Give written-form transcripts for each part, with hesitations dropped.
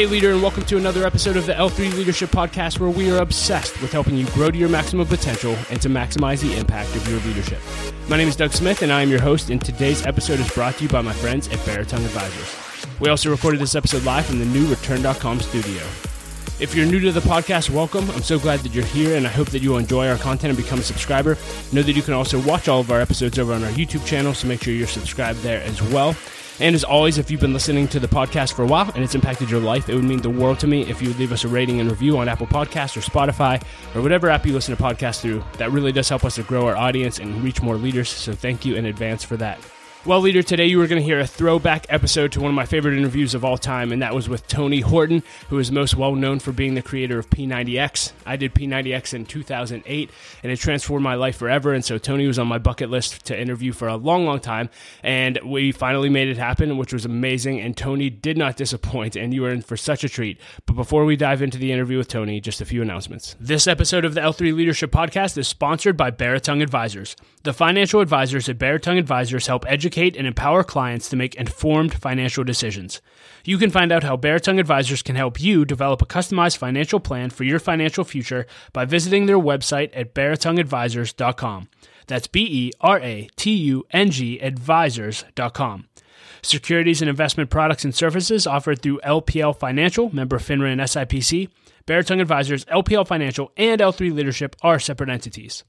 Hey leader, and welcome to another episode of the L3 Leadership Podcast, where we are obsessed with helping you grow to your maximum potential and to maximize the impact of your leadership. My name is Doug Smith, and I am your host, and today's episode is brought to you by my friends at Baritone Advisors. We also recorded this episode live from the new Return.com studio. If you're new to the podcast, welcome. I'm so glad that you're here, and I hope that you will enjoy our content and become a subscriber. Know that you can also watch all of our episodes over on our YouTube channel, so make sure you're subscribed there as well. And as always, if you've been listening to the podcast for a while and it's impacted your life, it would mean the world to me if you would leave us a rating and review on Apple Podcasts or Spotify or whatever app you listen to podcasts through. That really does help us to grow our audience and reach more leaders, so thank you in advance for that. Well, leader, today you are going to hear a throwback episode to one of my favorite interviews of all time, and that was with Tony Horton, who is most well known for being the creator of P90X. I did P90X in 2008, and it transformed my life forever, and so Tony was on my bucket list to interview for a long, long time, and we finally made it happen, which was amazing, and Tony did not disappoint, and you are in for such a treat. But before we dive into the interview with Tony, just a few announcements. This episode of the L3 Leadership Podcast is sponsored by Baritone Advisors. The financial advisors at Baritone Advisors help educate and empower clients to make informed financial decisions. You can find out how Baritone Advisors can help you develop a customized financial plan for your financial future by visiting their website at baritoneadvisors.com. That's BERATUNG advisors.com. Securities and investment products and services offered through LPL Financial, member FINRA and SIPC. Baritone Advisors, LPL Financial, and L3 Leadership are separate entities.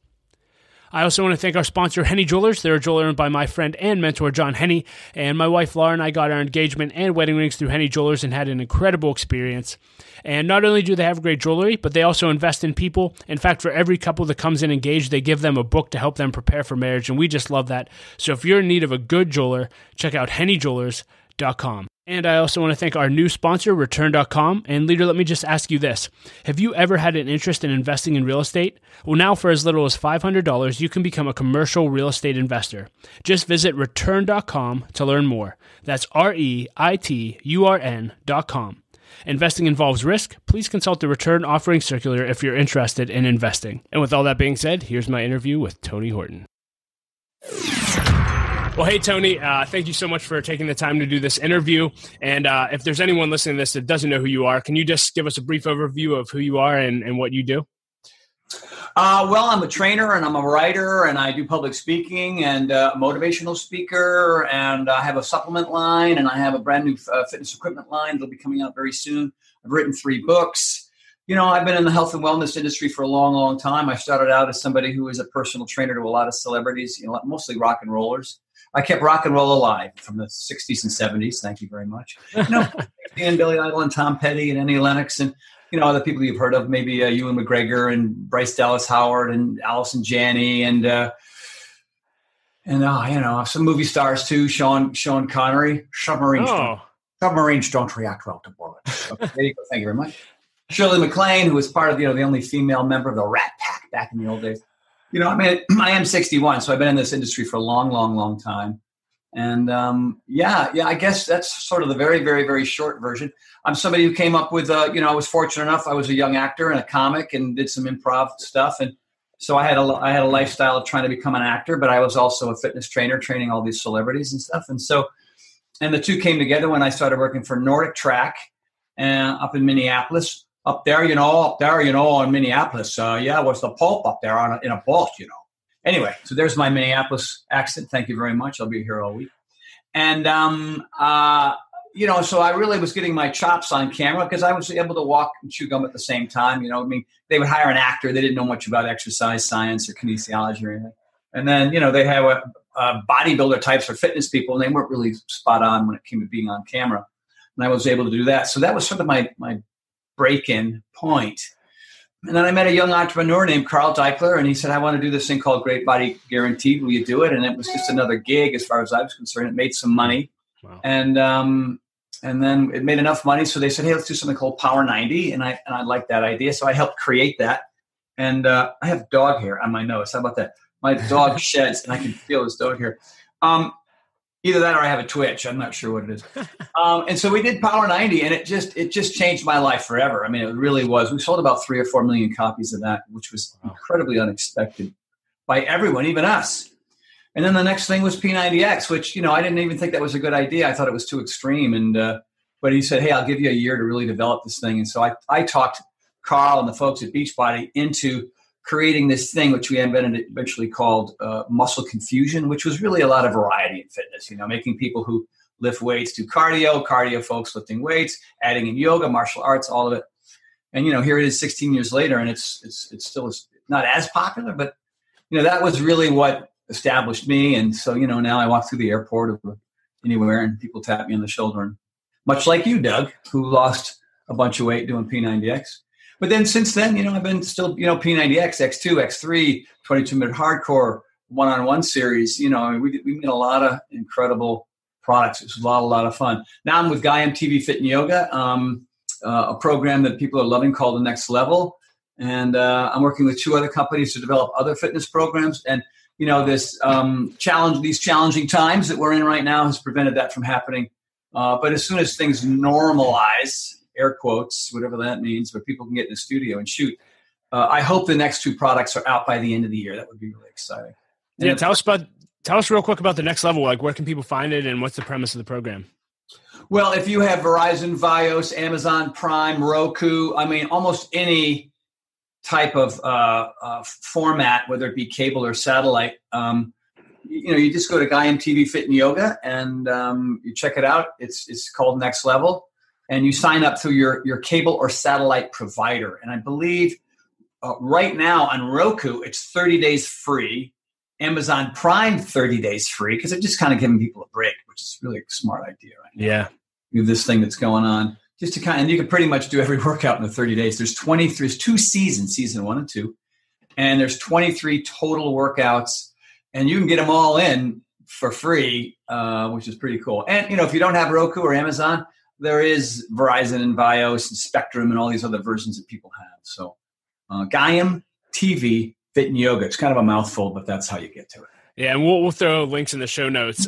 I also want to thank our sponsor, Henny Jewelers. They're a jeweler owned by my friend and mentor, John Henny, and my wife, Laura, and I got our engagement and wedding rings through Henny Jewelers and had an incredible experience. And not only do they have great jewelry, but they also invest in people. In fact, for every couple that comes in engaged, they give them a book to help them prepare for marriage, and we just love that. So if you're in need of a good jeweler, check out hennyjewelers.com. And I also want to thank our new sponsor, Return.com. And leader, let me just ask you this. Have you ever had an interest in investing in real estate? Well, now for as little as $500, you can become a commercial real estate investor. Just visit Return.com to learn more. That's REITURN.com. Investing involves risk. Please consult the Return Offering Circular if you're interested in investing. And with all that being said, here's my interview with Tony Horton. Well, hey, Tony, thank you so much for taking the time to do this interview. And if there's anyone listening to this that doesn't know who you are, can you just give us a brief overview of who you are and what you do? Well, I'm a trainer and I'm a writer and I do public speaking and a motivational speaker, and I have a supplement line and I have a brand new fitness equipment line that'll be coming out very soon. I've written 3 books. You know, I've been in the health and wellness industry for a long, long time. I started out as somebody who was a personal trainer to a lot of celebrities, you know, mostly rock and rollers. I kept rock and roll alive from the 60s and 70s. Thank you very much. You know, and Billy Idol and Tom Petty and Annie Lennox and, you know, other people you've heard of, maybe Ewan McGregor and Bryce Dallas Howard and Allison Janney and you know, some movie stars too. Sean Connery, submarines don't react well to bullets. Okay, there you go. Thank you very much. Shirley MacLaine, who was part of, you know, the only female member of the Rat Pack back in the old days. You know, I mean, I am 61, so I've been in this industry for a long, long, long time. And I guess that's sort of the very, very, very short version. I'm somebody who came up with, you know, I was fortunate enough. I was a young actor and a comic and did some improv stuff. And so I had a lifestyle of trying to become an actor, but I was also a fitness trainer, training all these celebrities and stuff. And the two came together when I started working for Nordic Track up in Minneapolis. Up there, you know, in Minneapolis. Was the Pope up there in a boat, you know. Anyway, so there's my Minneapolis accent. Thank you very much. I'll be here all week. And, you know, so I really was getting my chops on camera because I was able to walk and chew gum at the same time. You know, I mean, they would hire an actor. They didn't know much about exercise science or kinesiology or anything. And then, you know, they have bodybuilder types or fitness people, and they weren't really spot on when it came to being on camera. And I was able to do that. So that was sort of my break-in point. And then I met a young entrepreneur named Carl Deichler, and he said, I want to do this thing called Great Body Guaranteed. Will you do it? And it was just another gig as far as I was concerned. It made some money. Wow. And then it made enough money. So they said, hey, let's do something called Power 90. And I liked that idea. So I helped create that. And I have dog hair on my nose. How about that? My dog sheds, and I can feel his dog hair. Either that or I have a twitch. I'm not sure what it is. And so we did Power 90, and it just changed my life forever. I mean, it really was. We sold about 3 or 4 million copies of that, which was incredibly unexpected by everyone, even us. And then the next thing was P90X, which, you know, I didn't even think that was a good idea. I thought it was too extreme. And But he said, hey, I'll give you a year to really develop this thing. And so I talked Carl and the folks at Beachbody into creating this thing, which we eventually called muscle confusion, which was really a lot of variety in fitness, making people who lift weights do cardio folks lifting weights, adding in yoga, martial arts, all of it. And, here it is 16 years later, and it's still not as popular, but, that was really what established me. And so, now I walk through the airport or anywhere and people tap me on the shoulder. And much like you, Doug, who lost a bunch of weight doing P90X. But then since then, I've been still, P90X, X2, X3, 22-minute hardcore, one-on-one series. We made a lot of incredible products. It was a lot of fun. Now I'm with Guy MTV Fit and Yoga, a program that people are loving called The Next Level. And I'm working with 2 other companies to develop other fitness programs. And, this these challenging times that we're in right now has prevented that from happening. But as soon as things normalize, air quotes, whatever that means, where people can get in the studio and shoot, I hope the next 2 products are out by the end of the year. That would be really exciting. Yeah, tell us real quick about The Next Level. Like, where can people find it, and what's the premise of the program? Well, if you have Verizon, Vios, Amazon Prime, Roku, almost any type of format, whether it be cable or satellite, you just go to Guy MTV Fit and Yoga and you check it out. It's called Next Level, and you sign up through your cable or satellite provider. And I believe right now on Roku, it's 30 days free. Amazon Prime, 30 days free, because they're just kind of giving people a break, which is really a smart idea right now. Yeah. You have this thing that's going on. Just to and you can pretty much do every workout in the 30 days. There's 2 seasons, season 1 and 2, and there's 23 total workouts, and you can get them all in for free, which is pretty cool. And, if you don't have Roku or Amazon, there is Verizon and Vios and Spectrum and all these other versions that people have. So Gaiam TV Fit and Yoga. It's kind of a mouthful, but that's how you get to it. Yeah, and we'll throw links in the show notes.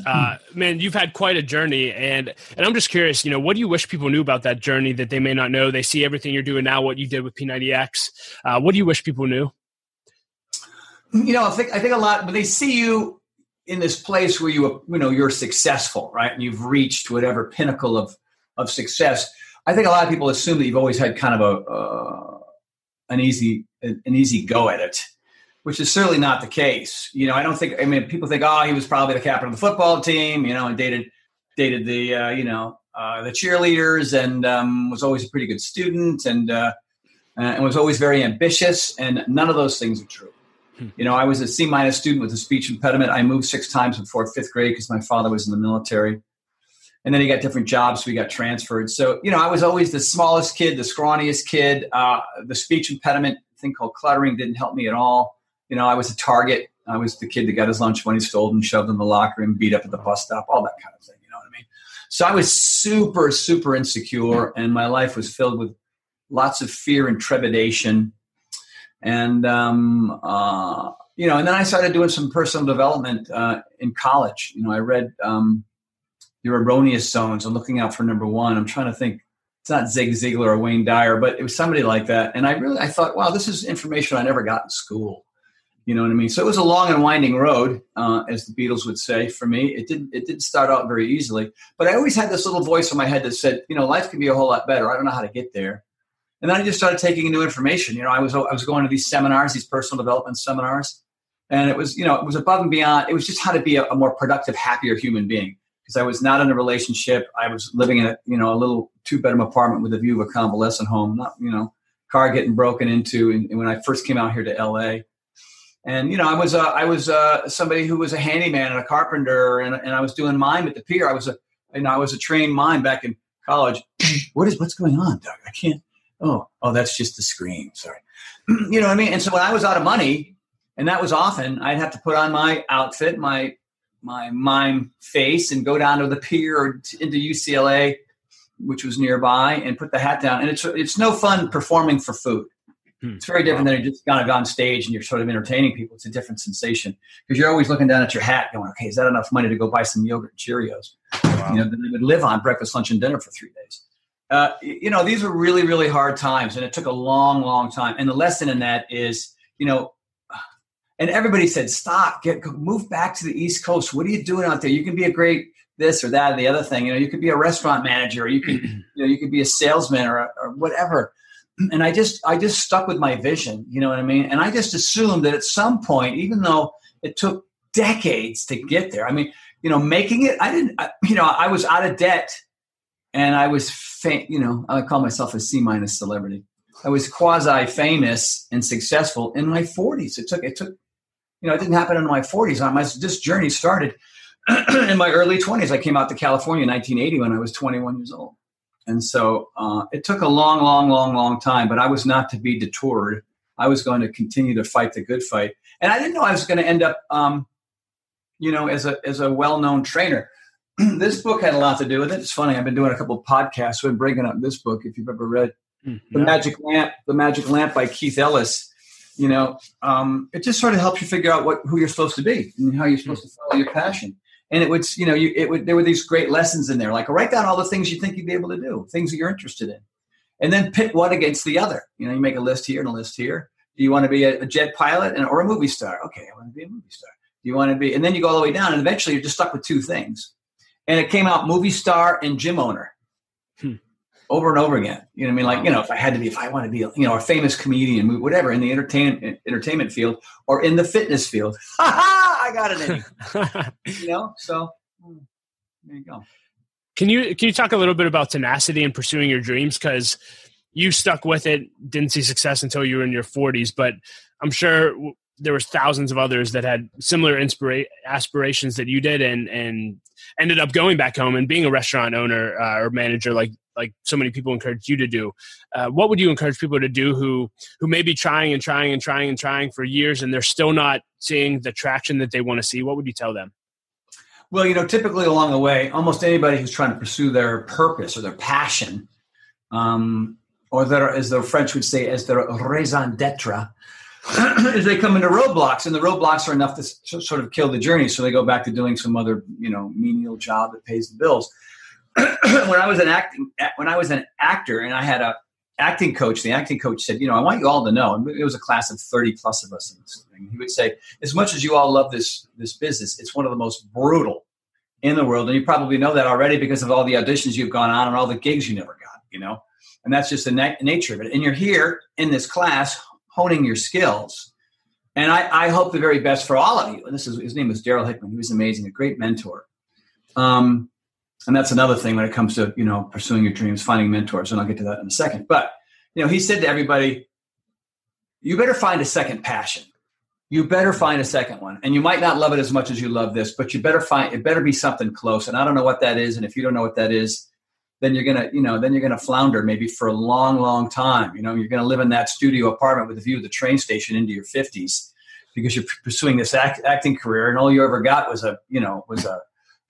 Man, you've had quite a journey, and I'm just curious, what do you wish people knew about that journey that they may not know? They see everything you're doing now, what you did with P90X. What do you wish people knew? I think a lot, when they see you in this place where you're successful, right, and you've reached whatever pinnacle of success, I think a lot of people assume that you've always had kind of an easy go at it, which is certainly not the case. People think, he was probably the captain of the football team, and dated the, the cheerleaders, and was always a pretty good student, and was always very ambitious. And none of those things are true. I was a C- student with a speech impediment. I moved 6 times before 5th grade because my father was in the military. And then he got different jobs, so we got transferred. So, I was always the smallest kid, the scrawniest kid. The speech impediment thing called cluttering didn't help me at all. I was a target. I was the kid that got his lunch money stolen, shoved in the locker and beat up at the bus stop, all that kind of thing. You know what I mean? So I was super, super insecure, and my life was filled with lots of fear and trepidation. And, and then I started doing some personal development in college. I read Your Erroneous Zones and Looking Out for Number One. I'm trying to think. It's not Zig Ziglar or Wayne Dyer, but it was somebody like that. And I thought, wow, this is information I never got in school. You know what I mean? So it was a long and winding road, as the Beatles would say. For me, it didn't start out very easily. But I always had this little voice in my head that said, life can be a whole lot better. I don't know how to get there. And then I just started taking in new information. I was going to these seminars, these personal development seminars, and it was above and beyond. It was just how to be a more productive, happier human being. Because I was not in a relationship. I was living in a little 2-bedroom apartment with a view of a convalescent home. Not car getting broken into. And when I first came out here to L.A. And, I was somebody who was a handyman and a carpenter, and I was doing mime at the pier. I was a trained mime back in college. What's going on, Doug? I can't. Oh, that's just the screen. Sorry. You know what I mean? And so when I was out of money, and that was often, I'd have to put on my outfit, my mime face, and go down to the pier or into UCLA, which was nearby, and put the hat down. And it's no fun performing for food. It's very different than you just kind of on stage and you're sort of entertaining people. It's a different sensation because you're always looking down at your hat going, okay, is that enough money to go buy some yogurt and Cheerios? Wow. That I would live on breakfast, lunch, and dinner for 3 days. These were really, really hard times, and it took a long, long time. And the lesson in that is, and And everybody said, stop, move back to the East Coast. What are you doing out there? You can be a great this or that or the other thing. You could be a restaurant manager, or you could be a salesman or whatever. And I just stuck with my vision, you know what I mean? And I just assumed that at some point, even though it took decades to get there, making it, I was out of debt, and I was, I call myself a C- celebrity. I was quasi famous and successful in my 40s. It took, it didn't happen in my 40s. This journey started in my early 20s. I came out to California in 1980 when I was 21 years old. And so it took a long, long, long, long time, but I was not to be detoured. I was going to continue to fight the good fight. And I didn't know I was going to end up, as a well-known trainer. This book had a lot to do with it. It's funny. I've been doing a couple of podcasts. So I'm bringing up this book, if you've ever read The Magic Lamp by Keith Ellis. It just sort of helps you figure out who you're supposed to be and how you're supposed to follow your passion. And there were these great lessons in there, like write down all the things you think you'd be able to do, things that you're interested in, and then pit one against the other. You make a list here and a list here. Do you want to be a jet pilot or a movie star? Okay, I want to be a movie star. Do you want to be, and then you go all the way down, and eventually you're just stuck with two things. And it came out movie star and gym owner. Over and over again. You know what I mean? Like, if I want to be, a famous comedian, whatever, in the entertainment field or in the fitness field, I got it in. So there you go. Can you talk a little bit about tenacity and pursuing your dreams? Because you stuck with it, didn't see success until you were in your 40s, but I'm sure there was thousands of others that had similar aspirations that you did and ended up going back home and being a restaurant owner or manager like so many people encouraged you to do. What would you encourage people to do who may be trying for years and they're still not seeing the traction that they want to see? What would you tell them? Well, typically along the way, almost anybody who's trying to pursue their purpose or their passion, or as the French would say, as their raison d'etre, is they come into roadblocks, and the roadblocks are enough to sort of kill the journey. So they go back to doing some other, menial job that pays the bills. When I was an actor and I had a acting coach, the acting coach said, I want you all to know, and it was a class of 30 plus of us in this thing. He would say, as much as you all love this business, it's one of the most brutal in the world. And you probably know that already because of all the auditions you've gone on and all the gigs you never got, and that's just the nature of it. And you're here in this class honing your skills. And I hope the very best for all of you. And his name was Daryl Hickman. He was amazing, a great mentor. And that's another thing when it comes to, pursuing your dreams, finding mentors. And I'll get to that in a second. But, he said to everybody, you better find a second passion. You better find a second one. And you might not love it as much as you love this, but it better be something close. And I don't know what that is. And if you don't know what that is, then you're going to flounder maybe for a long, long time. You're going to live in that studio apartment with a view of the train station into your 50s because you're pursuing this acting career. And all you ever got was a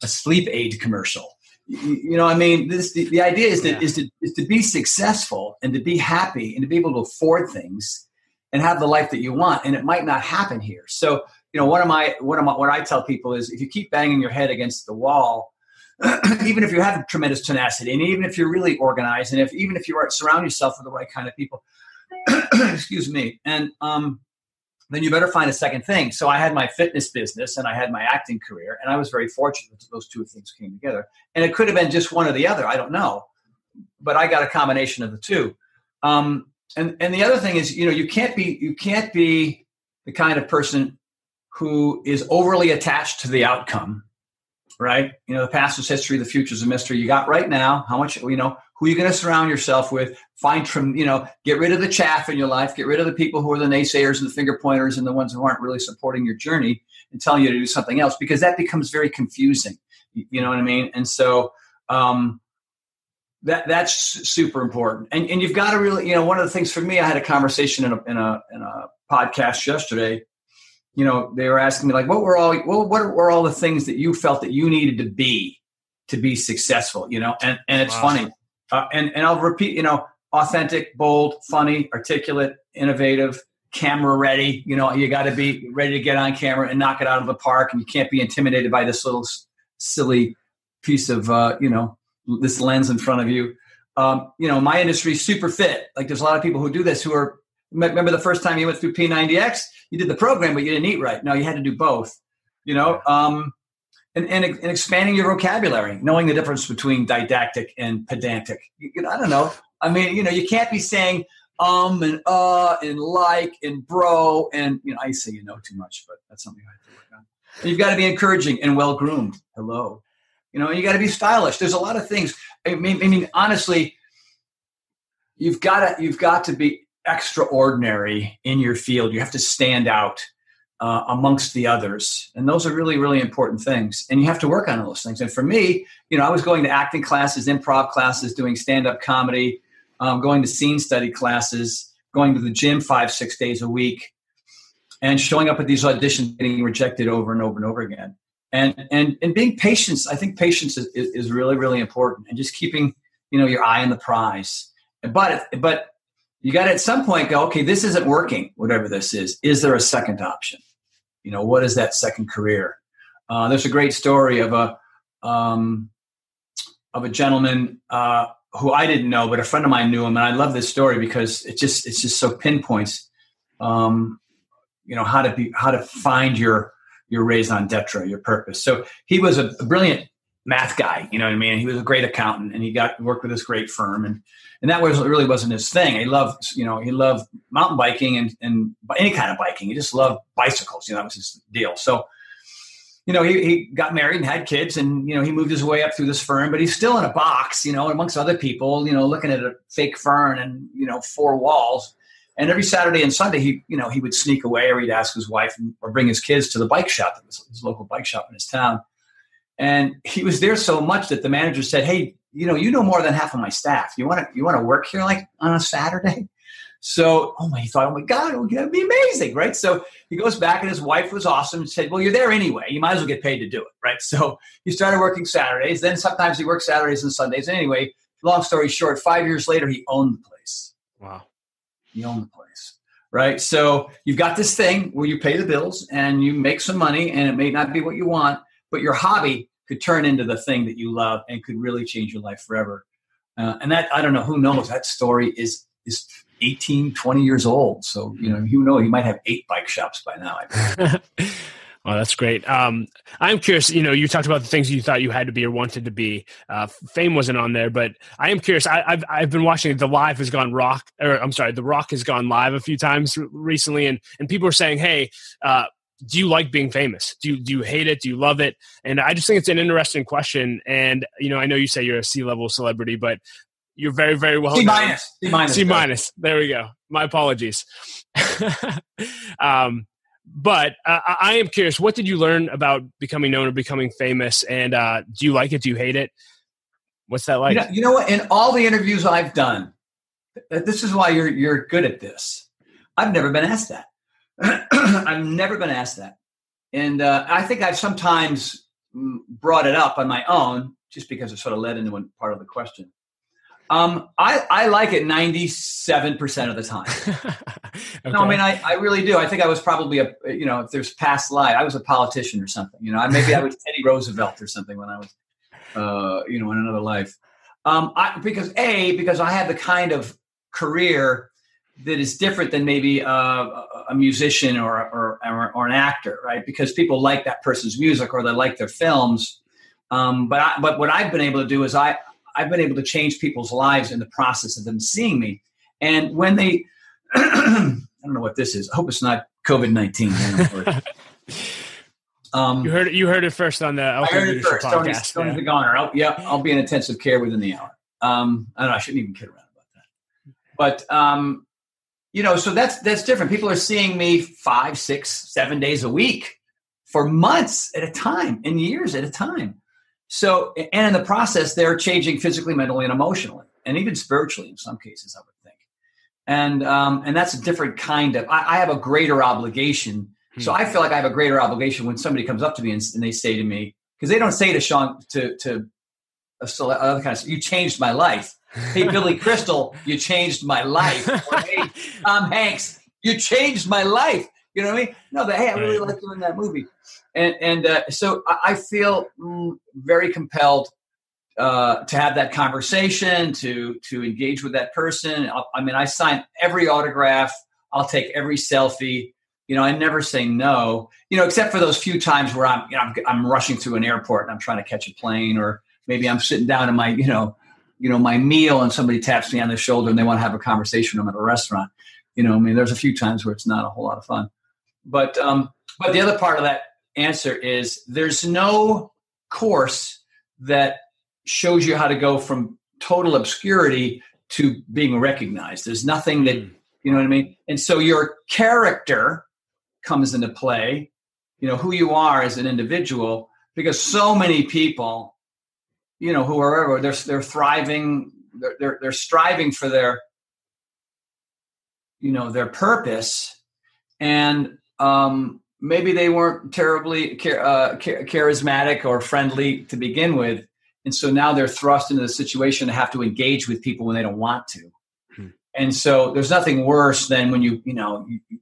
sleep aid commercial. The idea is to be successful and to be happy and to be able to afford things and have the life that you want. And it might not happen here. So, what I tell people is if you keep banging your head against the wall, even if you have tremendous tenacity and even if you're really organized and even if you surround yourself with the right kind of people, excuse me. And, then you better find a second thing. So I had my fitness business and I had my acting career, and I was very fortunate that those two things came together. And it could have been just one or the other. I don't know, but I got a combination of the two. And the other thing is, you can't be the kind of person who is overly attached to the outcome, right? The past is history, the future is a mystery. You got right now, how much, who are you going to surround yourself with? Get rid of the chaff in your life. Get rid of the people who are the naysayers and the finger pointers and the ones who aren't really supporting your journey and telling you to do something else, because that becomes very confusing. You know what I mean? And so that's super important. And you've got to really, one of the things for me, I had a conversation in a podcast yesterday. They were asking me like, what were all the things that you felt that you needed to be successful? And it's funny. And I'll repeat, authentic, bold, funny, articulate, innovative, camera ready. You got to be ready to get on camera and knock it out of the park. And you can't be intimidated by this little silly piece of, this lens in front of you. My industry is super fit. Like there's a lot of people who do this who are Remember the first time you went through P90X? You did the program, but you didn't eat right. No, you had to do both. And expanding your vocabulary, knowing the difference between didactic and pedantic. I don't know. I mean, you can't be saying and like and bro and I say too much, but that's something I have to work on. And you've got to be encouraging and well groomed. Hello, and you got to be stylish. There's a lot of things. I mean, honestly, you've got to be extraordinary in your field. You have to stand out amongst the others. And those are really, really important things. And you have to work on those things. And for me, I was going to acting classes, improv classes, doing stand-up comedy, going to scene study classes, going to the gym 5-6 days a week, and showing up at these auditions, getting rejected over and over and over again. And being patient, I think patience is really, really important. And just keeping, your eye on the prize. But you got to at some point go, okay, this isn't working, whatever this is. Is there a second option? What is that second career? There's a great story of a gentleman who I didn't know, but a friend of mine knew him, and I love this story because it's just so pinpoints, how to find your raison d'etre, your purpose. So he was a brilliant math guy, you know what I mean? He was a great accountant, and he worked with this great firm, and that really wasn't his thing. He loved mountain biking and any kind of biking. He just loved bicycles. That was his deal. So, he got married and had kids, and, he moved his way up through this firm, but he's still in a box, amongst other people, looking at a fake fern and, 4 walls. And every Saturday and Sunday, he would sneak away, or he'd ask his wife or bring his kids to the bike shop, his local bike shop in his town. And he was there so much that the manager said, "Hey, you know more than half of my staff. You want to work here like on a Saturday?" So, he thought, "Oh my God, that'd be amazing, right?" So he goes back, and his wife was awesome and said, "Well, you're there anyway. You might as well get paid to do it, right?" So he started working Saturdays. Then sometimes he worked Saturdays and Sundays. Anyway, long story short, 5 years later, he owned the place. Wow. He owned the place, right? So you've got this thing where you pay the bills and you make some money, and it may not be what you want, but your hobby could turn into the thing that you love and could really change your life forever. And that, I don't know, who knows? That story is 18, 20 years old. So, who knows? He might have 8 bike shops by now. Well, that's great. I'm curious, you talked about the things you thought you had to be or wanted to be. Fame wasn't on there, but I am curious. I've been watching The Rock has gone live a few times recently, and people are saying, hey, do you like being famous? Do you hate it? Do you love it? And I just think it's an interesting question. And, I know you say you're a C-level celebrity, but you're very, very well known. C-minus. There we go. My apologies. But I am curious, what did you learn about becoming known or becoming famous? And do you like it? Do you hate it? What's that like? You know what? In all the interviews I've done, this is why you're good at this. I've never been asked that. I've never been asked that. And I think I've sometimes brought it up on my own just because it sort of led into one part of the question. I like it 97% of the time. Okay. No, I mean, I really do. I think I was probably if there's past life, I was a politician or something. Maybe I was Teddy Roosevelt or something when I was, in another life. Because I had the kind of career that is different than maybe a musician or an actor, right? Because people like that person's music or they like their films. But what I've been able to do is I've been able to change people's lives in the process of them seeing me. And when they, I don't know what this is. I hope it's not COVID-19. You heard it first on the I heard it first. podcast. Tony the Goner. I'll be in intensive care within the hour. I don't know. I shouldn't even kid around about that. But, so that's different. People are seeing me 5, 6, 7 days a week for months at a time and years at a time. So, and in the process, they're changing physically, mentally, and emotionally, and even spiritually in some cases, I would think. And that's a different kind of, I have a greater obligation. So I feel like I have a greater obligation when somebody comes up to me and they say to me, because they don't say to Sean, to other kind of, you changed my life. Hey, Billy Crystal, you changed my life. Or, hey, Tom Hanks, you changed my life. You know what I mean? No, hey, I really like you in that movie. And so I feel very compelled to have that conversation, to engage with that person. I sign every autograph. I'll take every selfie. I never say no, except for those few times where I'm rushing through an airport and I'm trying to catch a plane, or maybe I'm sitting down in my, my meal and somebody taps me on the shoulder and they want to have a conversation. I'm at a restaurant. There's a few times where it's not a whole lot of fun. But the other part of that answer is there's no course that shows you how to go from total obscurity to being recognized. There's nothing that, you know what I mean? And so your character comes into play, who you are as an individual, because so many people, who are they're thriving, they're striving for their purpose, and maybe they weren't terribly charismatic or friendly to begin with, and so now they're thrust into the situation to have to engage with people when they don't want to. And so there's nothing worse than when you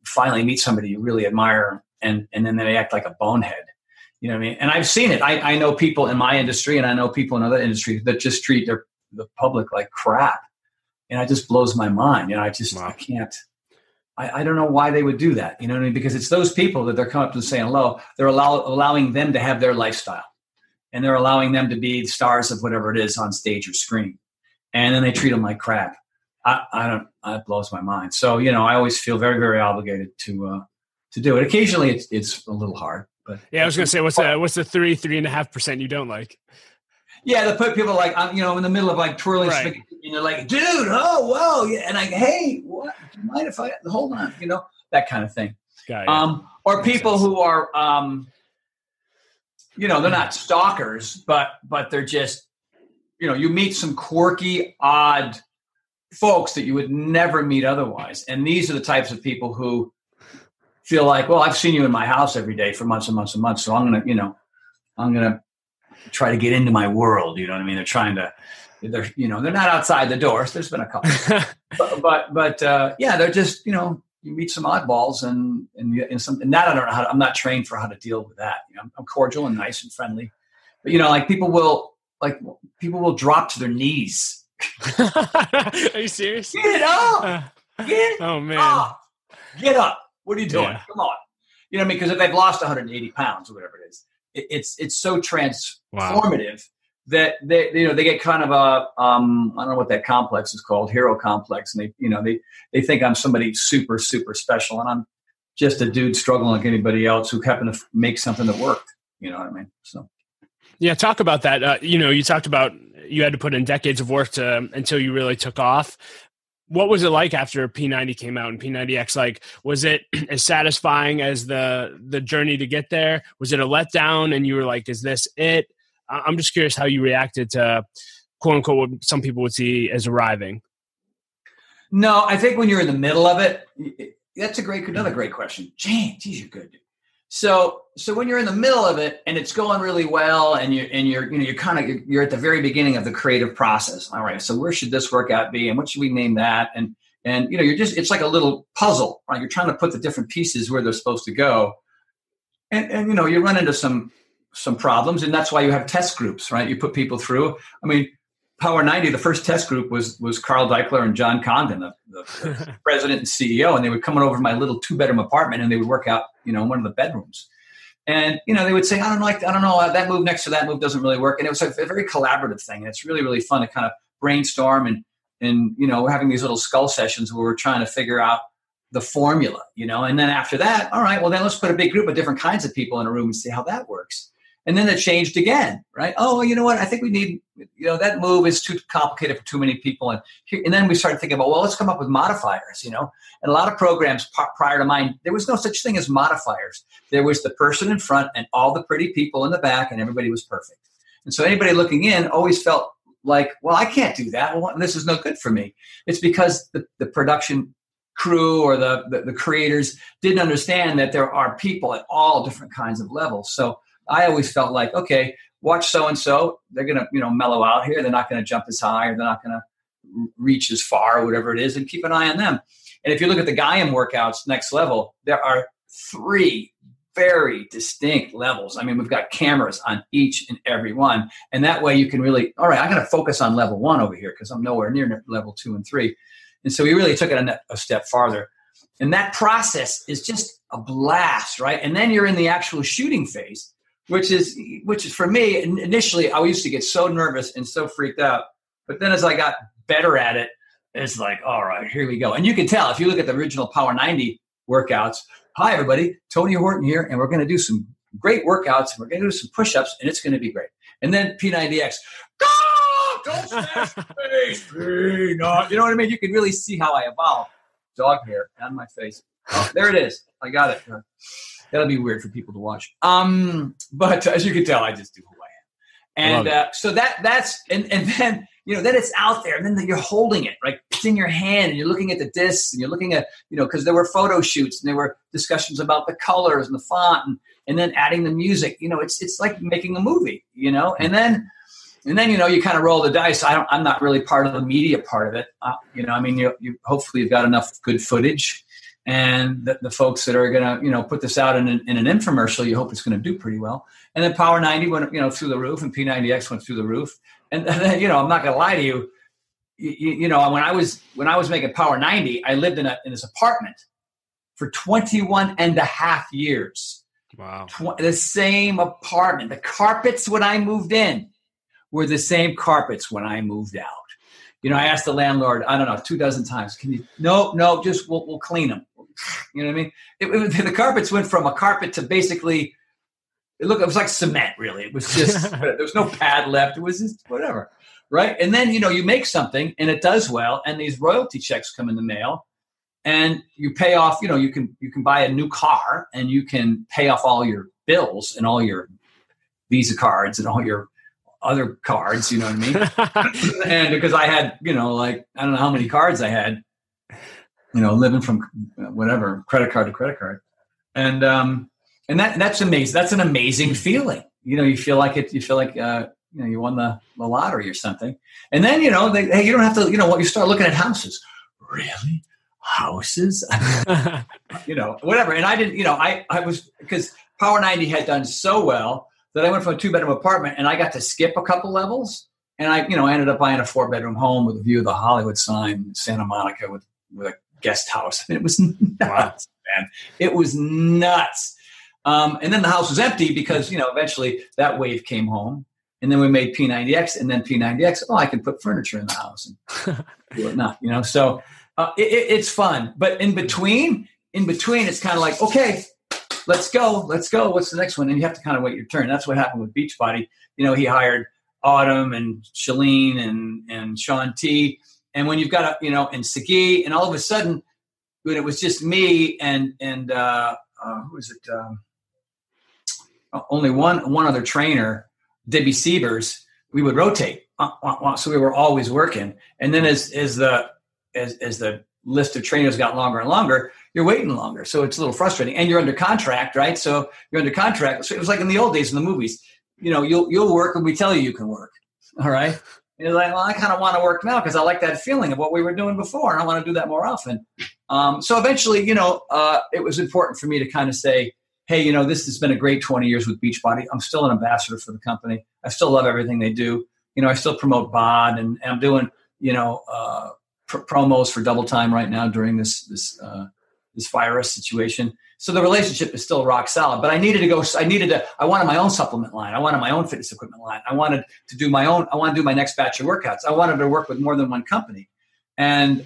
finally meet somebody you really admire and then they act like a bonehead. You know what I mean? And I've seen it. I know people in my industry and I know people in other industries that just treat the public like crap. And it just blows my mind. I can't. I don't know why they would do that. You know what I mean? Because it's those people that they're coming up to saying hello. They're allowing them to have their lifestyle. And they're allowing them to be stars of whatever it is on stage or screen. And then they treat them like crap. It blows my mind. So, I always feel very, very obligated to do it. Occasionally it's a little hard, but yeah, I was going to say, what's the 3.5% you don't like? Yeah. They put people like, in the middle of like twirling, right. And they're like, dude, oh, whoa. Yeah. And hey, what, do you mind if I hold on, that kind of thing. Or people who are, they're not stalkers, but they're just, you meet some quirky, odd folks that you would never meet otherwise. And these are the types of people who feel like, well, I've seen you in my house every day for months and months and months. So I'm going to try to get into my world. You know what I mean? They're not outside the doors. There's been a couple, but they're just, you meet some oddballs and that I don't know I'm not trained for how to deal with that. I'm cordial and nice and friendly, but people will drop to their knees. Are you serious? Get up! Oh man! Up. Get up! What are you doing? Yeah. Come on! Because if they've lost 180 pounds or whatever it is, it's so transformative that they get kind of a I don't know what that complex is called, hero complex, and they think I'm somebody super super special, and I'm just a dude struggling like anybody else who happened to make something that worked. You know what I mean? So yeah, talk about that. You talked about you had to put in decades of work until you really took off. What was it like after P90 came out and P90X? Like, was it as satisfying as the journey to get there? Was it a letdown and you were like, is this it? I'm just curious how you reacted to, quote unquote, what some people would see as arriving. No, I think when you're in the middle of it, that's another great question. Geez, you're good. So when you're in the middle of it and it's going really well and you're at the very beginning of the creative process. All right, so where should this workout be and what should we name that? And it's like a little puzzle, right? You're trying to put the different pieces where they're supposed to go. And you run into some problems, and that's why you have test groups, right? You put people through. I mean, Power 90, the first test group was Carl Deichler and John Condon, the president and CEO, and they would come over to my little 2-bedroom apartment and they would work out, in one of the bedrooms. And, they would say, I don't know, that move next to that move doesn't really work. And it was a very collaborative thing. And it's really, really fun to kind of brainstorm and we're having these little skull sessions where we're trying to figure out the formula, and then after that, all right, well then let's put a big group of different kinds of people in a room and see how that works. And then it changed again, right? Oh, you know what? I think we need, that move is too complicated for too many people. And then we started thinking about, well, let's come up with modifiers, And a lot of programs prior to mine, there was no such thing as modifiers. There was the person in front and all the pretty people in the back, and everybody was perfect. And so anybody looking in always felt like, well, I can't do that. Well, this is no good for me. It's because the production crew or the creators didn't understand that there are people at all different kinds of levels. So I always felt like, okay, watch so-and-so. They're going to, mellow out here. They're not going to jump as high or they're not going to reach as far or whatever it is, and keep an eye on them. And if you look at the Gaiam workouts, next level, there are 3 very distinct levels. I mean, we've got cameras on each and every one. And that way you can really, all right, I'm going to focus on level 1 over here because I'm nowhere near level 2 and 3. And so we really took it a step farther. And that process is just a blast, right? And then you're in the actual shooting phase, which is for me, initially, I used to get so nervous and so freaked out. But then as I got better at it, it's like, all right, here we go. And you can tell if you look at the original Power 90 workouts. Hi, everybody. Tony Horton here. And we're going to do some great workouts. And we're going to do some push-ups. And it's going to be great. And then P90X. Go! Don't smash the face. You know what I mean? You can really see how I evolved. Dog hair on my face. Oh, there it is. I got it. That'll be weird for people to watch. But as you can tell, I just do who I am. And so that's and then then it's out there, and then you're holding it, right? It's in your hand, and you're looking at the discs, and you're looking at because there were photo shoots, and there were discussions about the colors and the font, and then adding the music. It's like making a movie, and then you kind of roll the dice. I'm not really part of the media part of it. You hopefully you've got enough good footage, and the folks that are going to, put this out in an infomercial, you hope it's going to do pretty well. And then Power 90 went, through the roof, and P90X went through the roof. And then, I'm not going to lie to you. When I was making Power 90, I lived in this apartment for 21 and a half years. Wow. The same apartment. The carpets when I moved in were the same carpets when I moved out. I asked the landlord, I don't know, 24 times. Can you? No, just we'll clean them. You know what I mean? The carpets went from a carpet to basically, it was like cement, really. It was just, there was no pad left. It was just whatever, right? And then, you make something and it does well, and these royalty checks come in the mail, and you pay off, you can buy a new car, and you can pay off all your bills and all your Visa cards and all your other cards, you know what I mean? And because I had, I don't know how many cards I had, living from whatever, credit card to credit card. And that's amazing. That's an amazing feeling. You feel like you won the lottery or something. And then, you don't have to, you start looking at houses. Really? Houses? Whatever. And I didn't, I was, because Power 90 had done so well that I went from a 2-bedroom apartment, and I got to skip a couple levels. And I ended up buying a 4-bedroom home with a view of the Hollywood sign, Santa Monica, with a guest house. And it was nuts, man. It was nuts. And then the house was empty because, eventually that wave came home. And then we made P90X, and then P90X. Oh, I can put furniture in the house and do it not, So it's fun. But in between, it's kind of like, okay, let's go. What's the next one? And you have to kind of wait your turn. That's what happened with Beachbody. He hired Autumn and Shalene and Sean T. And when you've got and Sagi, and all of a sudden, when it was just me and who was it? Only one other trainer, Debbie Siebers, we would rotate. So we were always working. And then as the list of trainers got longer and longer, you're waiting longer. So it's a little frustrating. And you're under contract, right? So you're under contract. So it was like in the old days in the movies, you'll work when we tell you can work. All right. And you're like, well, I kind of want to work now because I like that feeling of what we were doing before, and I want to do that more often. So eventually, it was important for me to kind of say, hey, this has been a great 20 years with Beachbody. I'm still an ambassador for the company. I still love everything they do. I still promote BOD, and I'm doing, promos for Double Time right now during this virus situation. So the relationship is still rock solid, but I wanted my own supplement line. I wanted my own fitness equipment line. I want to do my next batch of workouts. I wanted to work with more than one company. And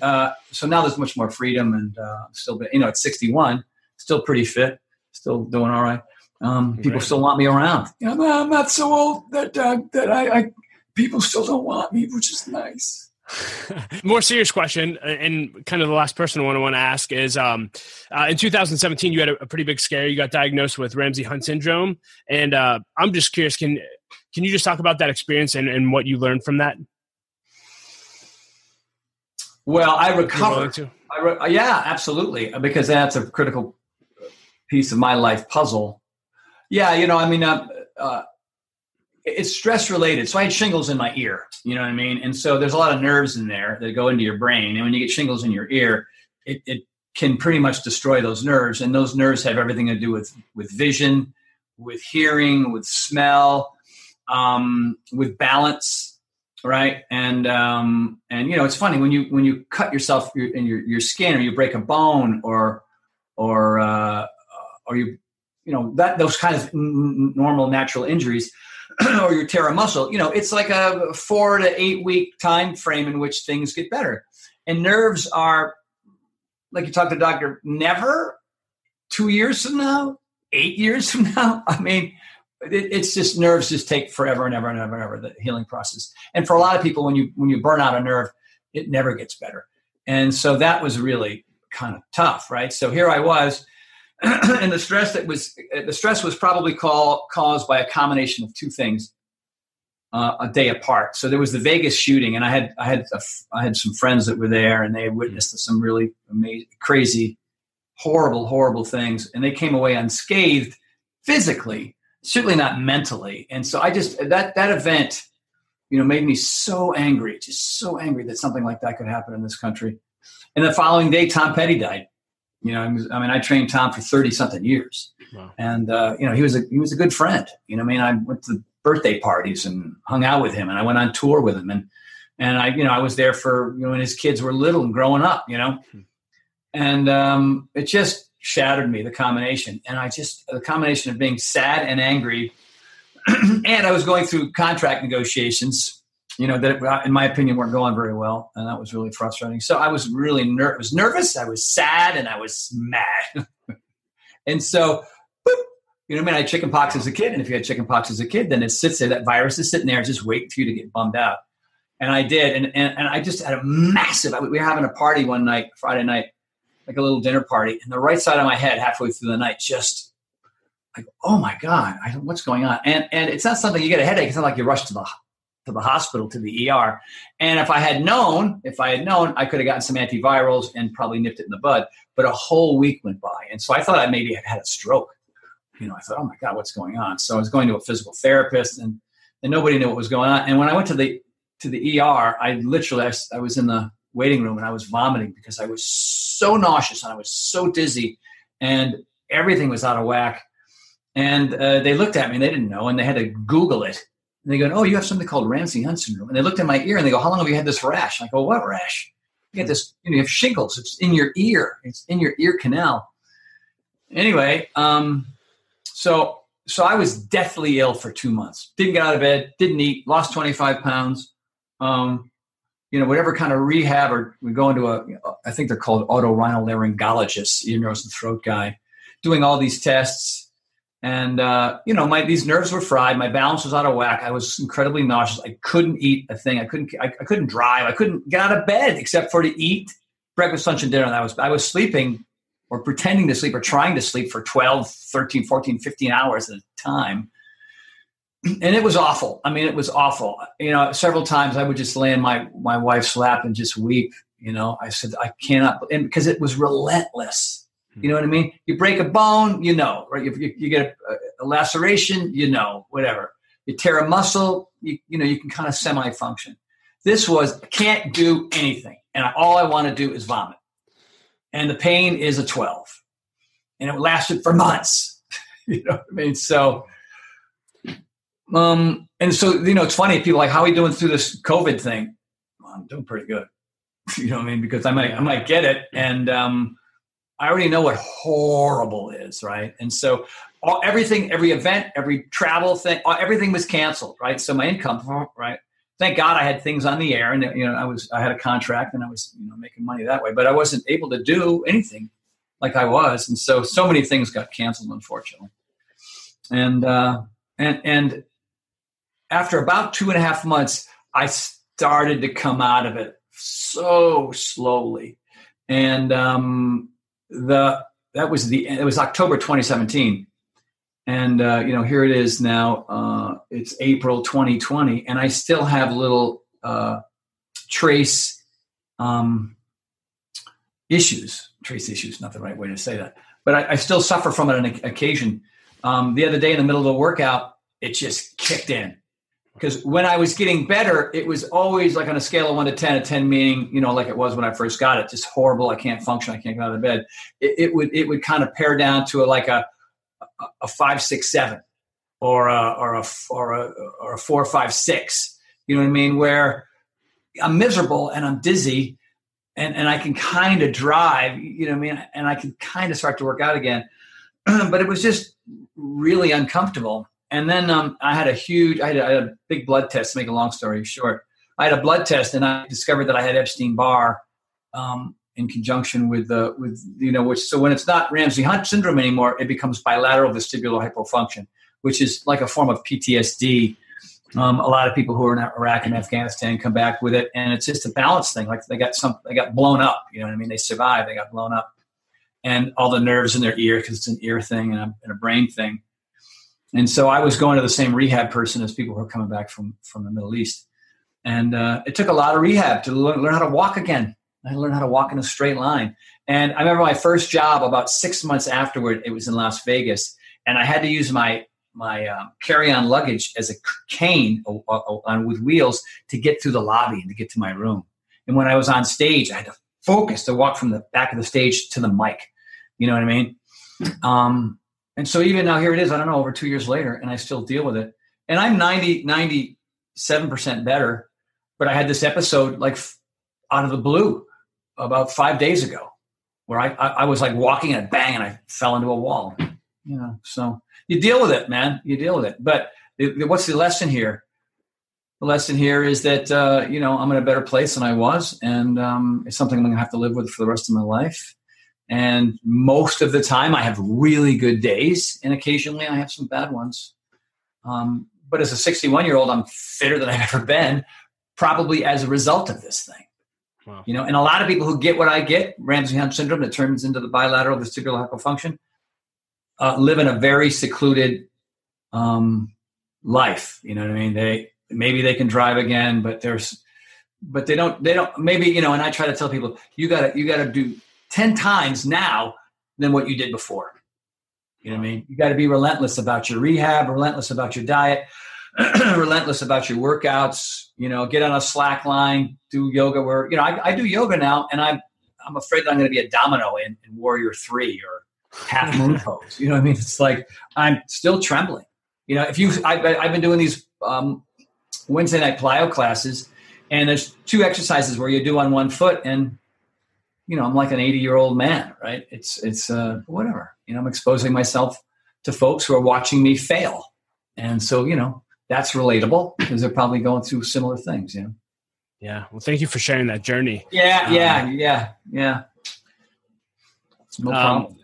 so now there's much more freedom, and still, at 61, still pretty fit, still doing all right. People still want me around. I'm not so old that I people still don't want me, which is nice. More serious question, and kind of the last person I want to ask is, in 2017, you had a pretty big scare. You got diagnosed with Ramsay-Hunt syndrome, and I'm just curious, can you just talk about that experience and what you learned from that? Well, I recovered. Yeah, absolutely, because that's a critical piece of my life puzzle. Yeah, it's stress related. So I had shingles in my ear, you know what I mean? And so there's a lot of nerves in there that go into your brain. And when you get shingles in your ear, it can pretty much destroy those nerves. And those nerves have everything to do with vision, with hearing, with smell, with balance, right? And it's funny when you cut yourself in your skin, or you break a bone, or or those kind of normal natural injuries, or you tear a muscle, it's like a 4 to 8 week time frame in which things get better. And nerves are, like you talk to doctor, never 2 years from now, 8 years from now. I mean, it's just nerves just take forever and ever and ever and ever, the healing process. And for a lot of people, when you burn out a nerve, it never gets better. And so that was really kind of tough, right? So here I was, and the stress was probably caused by a combination of two things, a day apart. So there was the Vegas shooting, and I had some friends that were there, and they had witnessed some really amazing, crazy, horrible things, and they came away unscathed physically, certainly not mentally. And so I just that event, made me so angry, just so angry that something like that could happen in this country. And the following day, Tom Petty died. I trained Tom for 30-something years. Wow. And, he was a good friend. I went to birthday parties and hung out with him, and I went on tour with him. And I was there for, when his kids were little and growing up, and it just shattered me, the combination. And the combination of being sad and angry, and I was going through contract negotiations, that in my opinion weren't going very well. And that was really frustrating. So I was really nervous. I was sad, and I was mad. And so, I had chicken pox as a kid. And if you had chicken pox as a kid, then it sits there. That virus is sitting there just waiting for you to get bummed out. And I did. And I just had a massive, we were having a party one night, Friday night, like a little dinner party. And the right side of my head halfway through the night, just like, oh my God, what's going on? And it's not something you get a headache. It's not like you rush to the hospital, to the ER. And if I had known, I could have gotten some antivirals and probably nipped it in the bud. But a whole week went by. And so I thought I maybe had a stroke. I thought, oh my God, what's going on? So I was going to a physical therapist, and nobody knew what was going on. And when I went to the ER, I was in the waiting room, and I was vomiting because I was so nauseous and I was so dizzy, and everything was out of whack. And they looked at me, and they didn't know, and they had to Google it. And they go, oh, you have something called Ramsay-Hunt syndrome. And they looked at my ear, and they go, how long have you had this rash? And I go, what rash? You get this, you have shingles. It's in your ear. It's in your ear canal. Anyway, so I was deathly ill for 2 months. Didn't get out of bed, didn't eat, lost 25 pounds. Whatever kind of rehab, or we go into I think they're called otorhinolaryngologists, ear, nose, and throat guy, doing all these tests. And, these nerves were fried. My balance was out of whack. I was incredibly nauseous. I couldn't eat a thing. I couldn't drive. I couldn't get out of bed except for to eat breakfast, lunch, and dinner. And I was sleeping, or pretending to sleep, or trying to sleep for 12, 13, 14, 15 hours at a time. And it was awful. It was awful. Several times I would just lay in my wife's lap and just weep. I said, I cannot, and because it was relentless. You know what I mean? You break a bone, right? You get a laceration, whatever. You tear a muscle, you can kind of semi-function. This was, I can't do anything. And all I want to do is vomit. And the pain is a 12. And it lasted for months. You know what I mean? So, it's funny. People are like, how are you doing through this COVID thing? Well, I'm doing pretty good. You know what I mean? Because I might get it. And, I already know what horrible is, right? And so everything, every event, every travel thing, everything was canceled, right? So my income, right? Thank God I had things on the air, and I had a contract, and I was making money that way, but I wasn't able to do anything like I was, and so many things got canceled, unfortunately. And after about 2.5 months, I started to come out of it so slowly, and it was October 2017, and here it is now. It's April 2020, and I still have little trace issues. Trace issues, not the right way to say that, but I still suffer from it on occasion. The other day in the middle of the workout, it just kicked in. Because when I was getting better, it was always like on a scale of 1 to 10, a 10 meaning, like it was when I first got it, just horrible. I can't function. I can't get out of bed. It would kind of pare down to a 5, 6, 7, or a 4, 5, 6. You know what I mean? Where I'm miserable and I'm dizzy, and I can kind of drive, you know what I mean? And I can kind of start to work out again. But it was just really uncomfortable. And then I had a big blood test, to make a long story short. I had a blood test, and I discovered that I had Epstein-Barr in conjunction with so when it's not Ramsay-Hunt syndrome anymore, it becomes bilateral vestibular hypofunction, which is like a form of PTSD. A lot of people who are in Iraq and Afghanistan come back with it, and it's just a balance thing. Like they got blown up. You know what I mean? They survived. They got blown up, and all the nerves in their ear, because it's an ear thing and a brain thing. And so I was going to the same rehab person as people who are coming back from the Middle East, and it took a lot of rehab to learn how to walk again. I learned how to walk in a straight line. And I remember my first job about 6 months afterward. It was in Las Vegas, and I had to use my carry-on luggage as a cane with wheels to get through the lobby and to get to my room. And when I was on stage, I had to focus to walk from the back of the stage to the mic. You know what I mean? And so even now, here it is, I don't know, over 2 years later, and I still deal with it. And I'm 97% better, but I had this episode like out of the blue about 5 days ago where I was like walking and bang, and I fell into a wall. You know, so you deal with it, man. You deal with it. But what's the lesson here? The lesson here is that, I'm in a better place than I was. And it's something I'm going to have to live with for the rest of my life. And most of the time I have really good days. And occasionally I have some bad ones. But as a 61-year-old, I'm fitter than I've ever been, probably as a result of this thing. Wow. You know, and a lot of people who get what I get, Ramsay-Hunt syndrome, that turns into the bilateral vestibular hypofunction, live in a very secluded life. You know what I mean? Maybe they can drive again, but they don't maybe, and I try to tell people, you gotta do 10 times now than what you did before. You know what I mean? You got to be relentless about your rehab, relentless about your diet, relentless about your workouts, get on a slack line, do yoga where, I do yoga now, and I'm afraid that I'm going to be a domino in Warrior 3 or half moon pose. You know what I mean? It's like, I'm still trembling. I've been doing these Wednesday night plyo classes, and there's 2 exercises where you do on one foot, and, I'm like an 80-year-old man, right? It's whatever, I'm exposing myself to folks who are watching me fail. And so, that's relatable because they're probably going through similar things, Yeah. Well, thank you for sharing that journey. Yeah. It's no problem.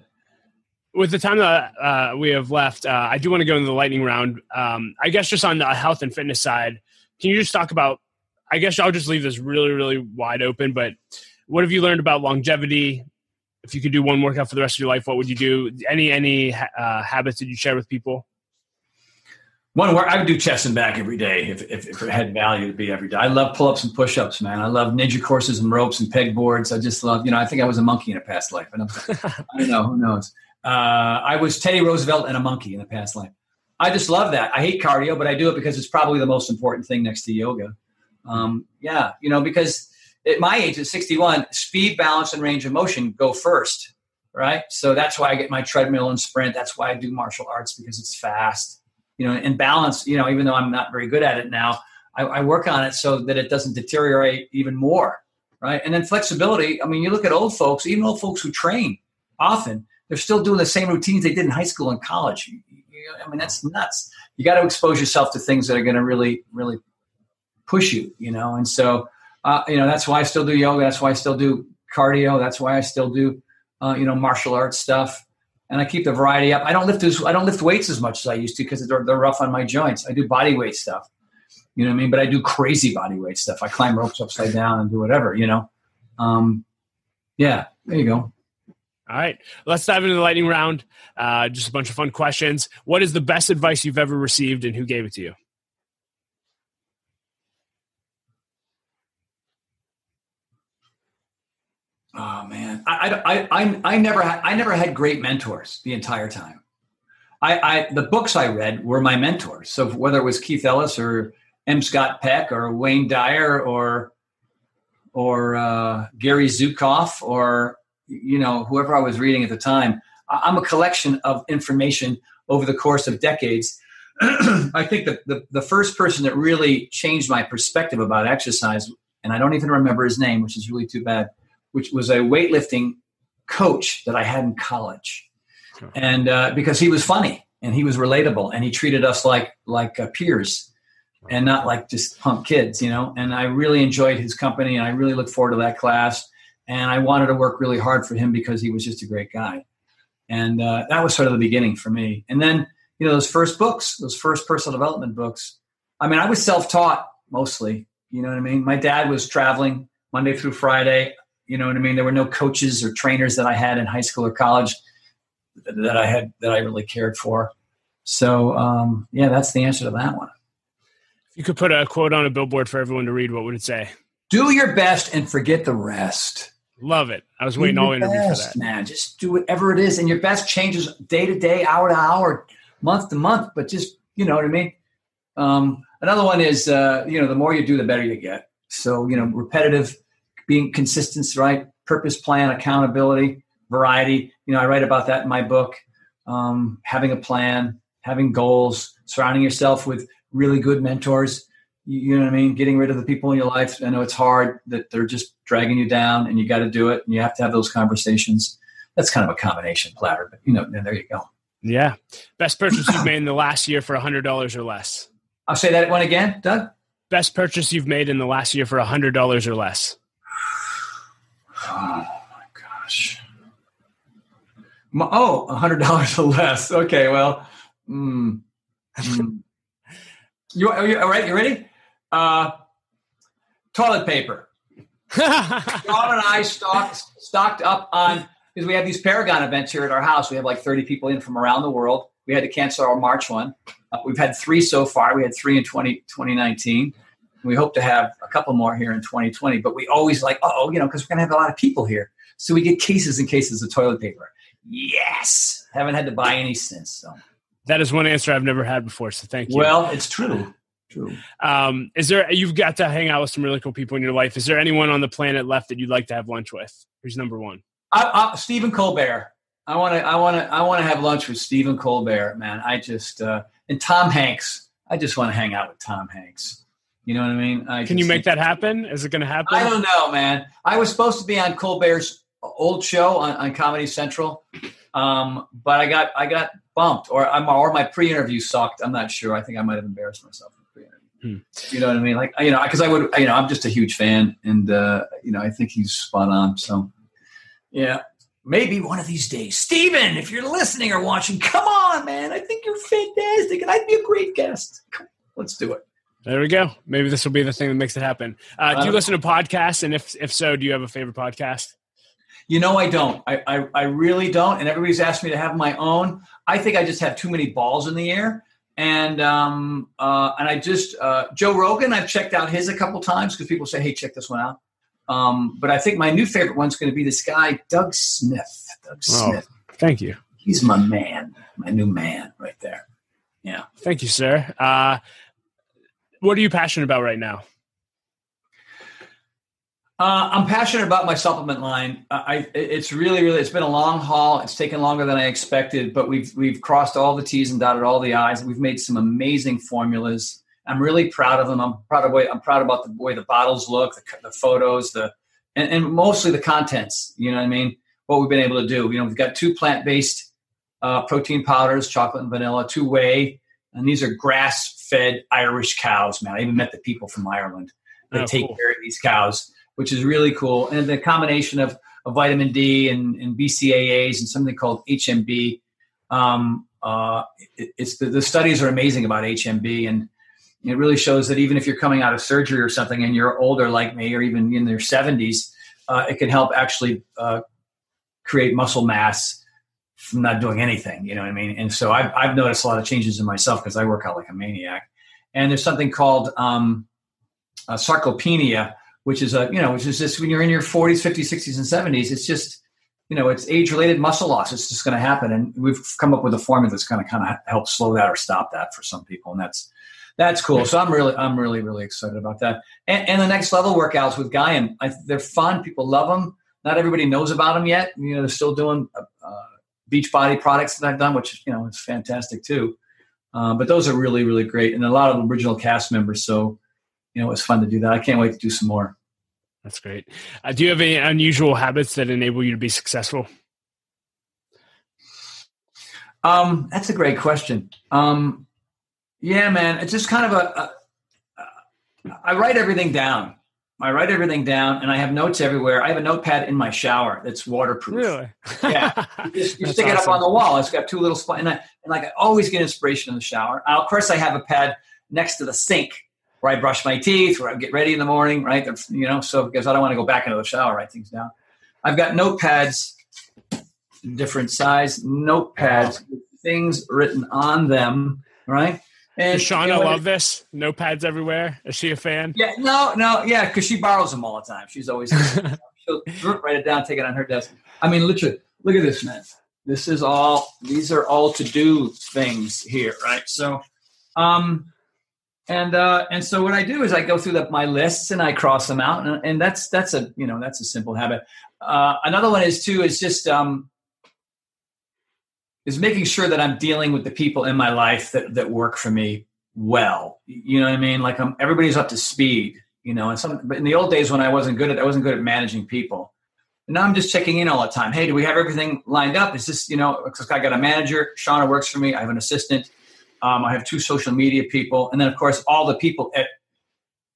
With the time that we have left, I do want to go into the lightning round. I guess just on the health and fitness side, can you just talk about, I guess I'll just leave this really, really wide open, but what have you learned about longevity? If you could do one workout for the rest of your life, what would you do? Any habits that you share with people? One where I would do chest and back every day if it had value to be every day. I love pull-ups and push-ups, man. I love ninja courses and ropes and pegboards. I just love, I think I was a monkey in a past life. I don't know, who knows? I was Teddy Roosevelt and a monkey in a past life. I just love that. I hate cardio, but I do it because it's probably the most important thing next to yoga. Because at my age, at 61, speed, balance, and range of motion go first, right? So that's why I get my treadmill and sprint. That's why I do martial arts, because it's fast. And balance, even though I'm not very good at it now, I work on it so that it doesn't deteriorate even more, right? And then flexibility. I mean, you look at old folks, even old folks who train often, they're still doing the same routines they did in high school and college. That's nuts. You got to expose yourself to things that are going to really, really push you, And so, that's why I still do yoga. That's why I still do cardio. That's why I still do, martial arts stuff. And I keep the variety up. I don't lift weights as much as I used to because they're rough on my joints. I do body weight stuff, you know what I mean? But I do crazy body weight stuff. I climb ropes upside down and do whatever, Yeah, there you go. All right, let's dive into the lightning round. Just a bunch of fun questions. What is the best advice you've ever received, and who gave it to you? Oh man, I never had great mentors the entire time. The books I read were my mentors. So whether it was Keith Ellis or M. Scott Peck or Wayne Dyer or Gary Zukav or whoever I was reading at the time, I'm a collection of information over the course of decades. I think that the first person that really changed my perspective about exercise, and I don't even remember his name, which is really too bad, which was a weightlifting coach that I had in college. And because he was funny and he was relatable and he treated us like peers and not like just punk kids, and I really enjoyed his company and I really looked forward to that class. And I wanted to work really hard for him because he was just a great guy. And that was sort of the beginning for me. And then, those first books, those first personal development books, I mean, I was self-taught mostly, you know what I mean? My dad was traveling Monday through Friday, you know what I mean? There were no coaches or trainers that I had in high school or college that I really cared for. So, that's the answer to that one. If you could put a quote on a billboard for everyone to read, what would it say? Do your best and forget the rest. Love it. I was waiting all interview for that. Man, just do whatever it is. And your best changes day to day, hour to hour, month to month, but just, you know what I mean? Another one is, the more you do, the better you get. So, repetitive, being consistent, right? Purpose, plan, accountability, variety. I write about that in my book. Having a plan, having goals, surrounding yourself with really good mentors. You know what I mean? Getting rid of the people in your life. I know it's hard that they're just dragging you down and you got to do it. And you have to have those conversations. That's kind of a combination platter, but there you go. Yeah. Best purchase you've made in the last year for $100 or less. I'll say that one again, Doug. Best purchase you've made in the last year for $100 or less. Oh my gosh. $100 or less. Okay. Well, Are you all right? You ready? Toilet paper. Sean and I stocked up on, because we have these Paragon events here at our house. We have like 30 people in from around the world. We had to cancel our March one. We've had 3 so far. We had 3 in 2019. We hope to have a couple more here in 2020. But we always because we're going to have a lot of people here. So we get cases and cases of toilet paper. Yes. Haven't had to buy any since. So. That is one answer I've never had before, so thank you. Well, it's true. You've got to hang out with some really cool people in your life. Is there anyone on the planet left that you'd like to have lunch with? Who's number one? Stephen Colbert. I want to have lunch with Stephen Colbert, man. And Tom Hanks. I just want to hang out with Tom Hanks. You know what I mean? Can you make that happen? Is it going to happen? I don't know, man. I was supposed to be on Colbert's old show on Comedy Central, but I got bumped, or my pre-interview sucked. I'm not sure. I think I might have embarrassed myself in the pre-interview. You know what I mean? Because I would, I'm just a huge fan, and I think he's spot on. So, yeah, maybe one of these days, Steven, if you're listening or watching, come on, man. I think you're fantastic, and I'd be a great guest. Let's do it. There we go. Maybe this will be the thing that makes it happen. Do you listen to podcasts? And if so, do you have a favorite podcast? I don't. I really don't. And everybody's asked me to have my own. I think I just have too many balls in the air. And I just Joe Rogan, I've checked out his a couple times because people say, hey, check this one out. But I think my new favorite one's going to be this guy, Doug Smith. Smith. Thank you. He's my man, my new man right there. Yeah. Thank you, sir. What are you passionate about right now? I'm passionate about my supplement line. It's really, it's been a long haul. It's taken longer than I expected, but we've crossed all the T's and dotted all the I's. We've made some amazing formulas. I'm really proud of them. I'm proud about the way the bottles look, the photos, and mostly the contents. You know what I mean? What we've been able to do. We've got 2 plant-based protein powders, chocolate and vanilla, 2 whey, and these are grass-fed Irish cows. Man, I even met the people from Ireland that take care of these cows, which is really cool. And the combination of vitamin D and BCAAs and something called HMB. The studies are amazing about HMB, and it really shows that even if you're coming out of surgery or something and you're older like me, or even in their 70s, it can help actually create muscle mass from not doing anything. You know what I mean? And so I've noticed a lot of changes in myself because I work out like a maniac. And there's something called sarcopenia, which is just when you're in your 40s, 50s, 60s, and 70s, it's just, it's age-related muscle loss. It's just going to happen. And we've come up with a formula that's going to kind of help slow that or stop that for some people. And that's cool. So I'm really, really excited about that. And the next level workouts with Guy, they're fun. People love them. Not everybody knows about them yet. They're still doing Beachbody products that I've done, which, is fantastic too. But those are really, really great. And a lot of original cast members. So, it was fun to do that. I can't wait to do some more. That's great. Do you have any unusual habits that enable you to be successful? That's a great question. Yeah, man, it's just kind of I write everything down. I write everything down, and I have notes everywhere. I have a notepad in my shower that's waterproof. Really? Yeah. You stick it up on the wall. It's got two little spots, and I always get inspiration in the shower. Of course, I have a pad next to the sink where I brush my teeth, where I get ready in the morning, right? So because I don't want to go back into the shower, write things down. I've got notepads, different size notepads with things written on them, right? And does Shauna love this? Notepads everywhere. Is she a fan? Yeah, no, yeah, because she borrows them all the time. She's always she'll write it down, take it on her desk. I mean, literally, look at this, man. These are all to-do things here, right? So, and so what I do is I go through my lists and I cross them out, and that's a simple habit. Another one is just is making sure that I'm dealing with the people in my life that work for me well. You know what I mean? Like everybody's up to speed, but in the old days when I wasn't good at managing people. And now I'm just checking in all the time. Hey, do we have everything lined up? Is this, because I got a manager, Shauna works for me. I have an assistant. I have 2 social media people. And then of course, all the people at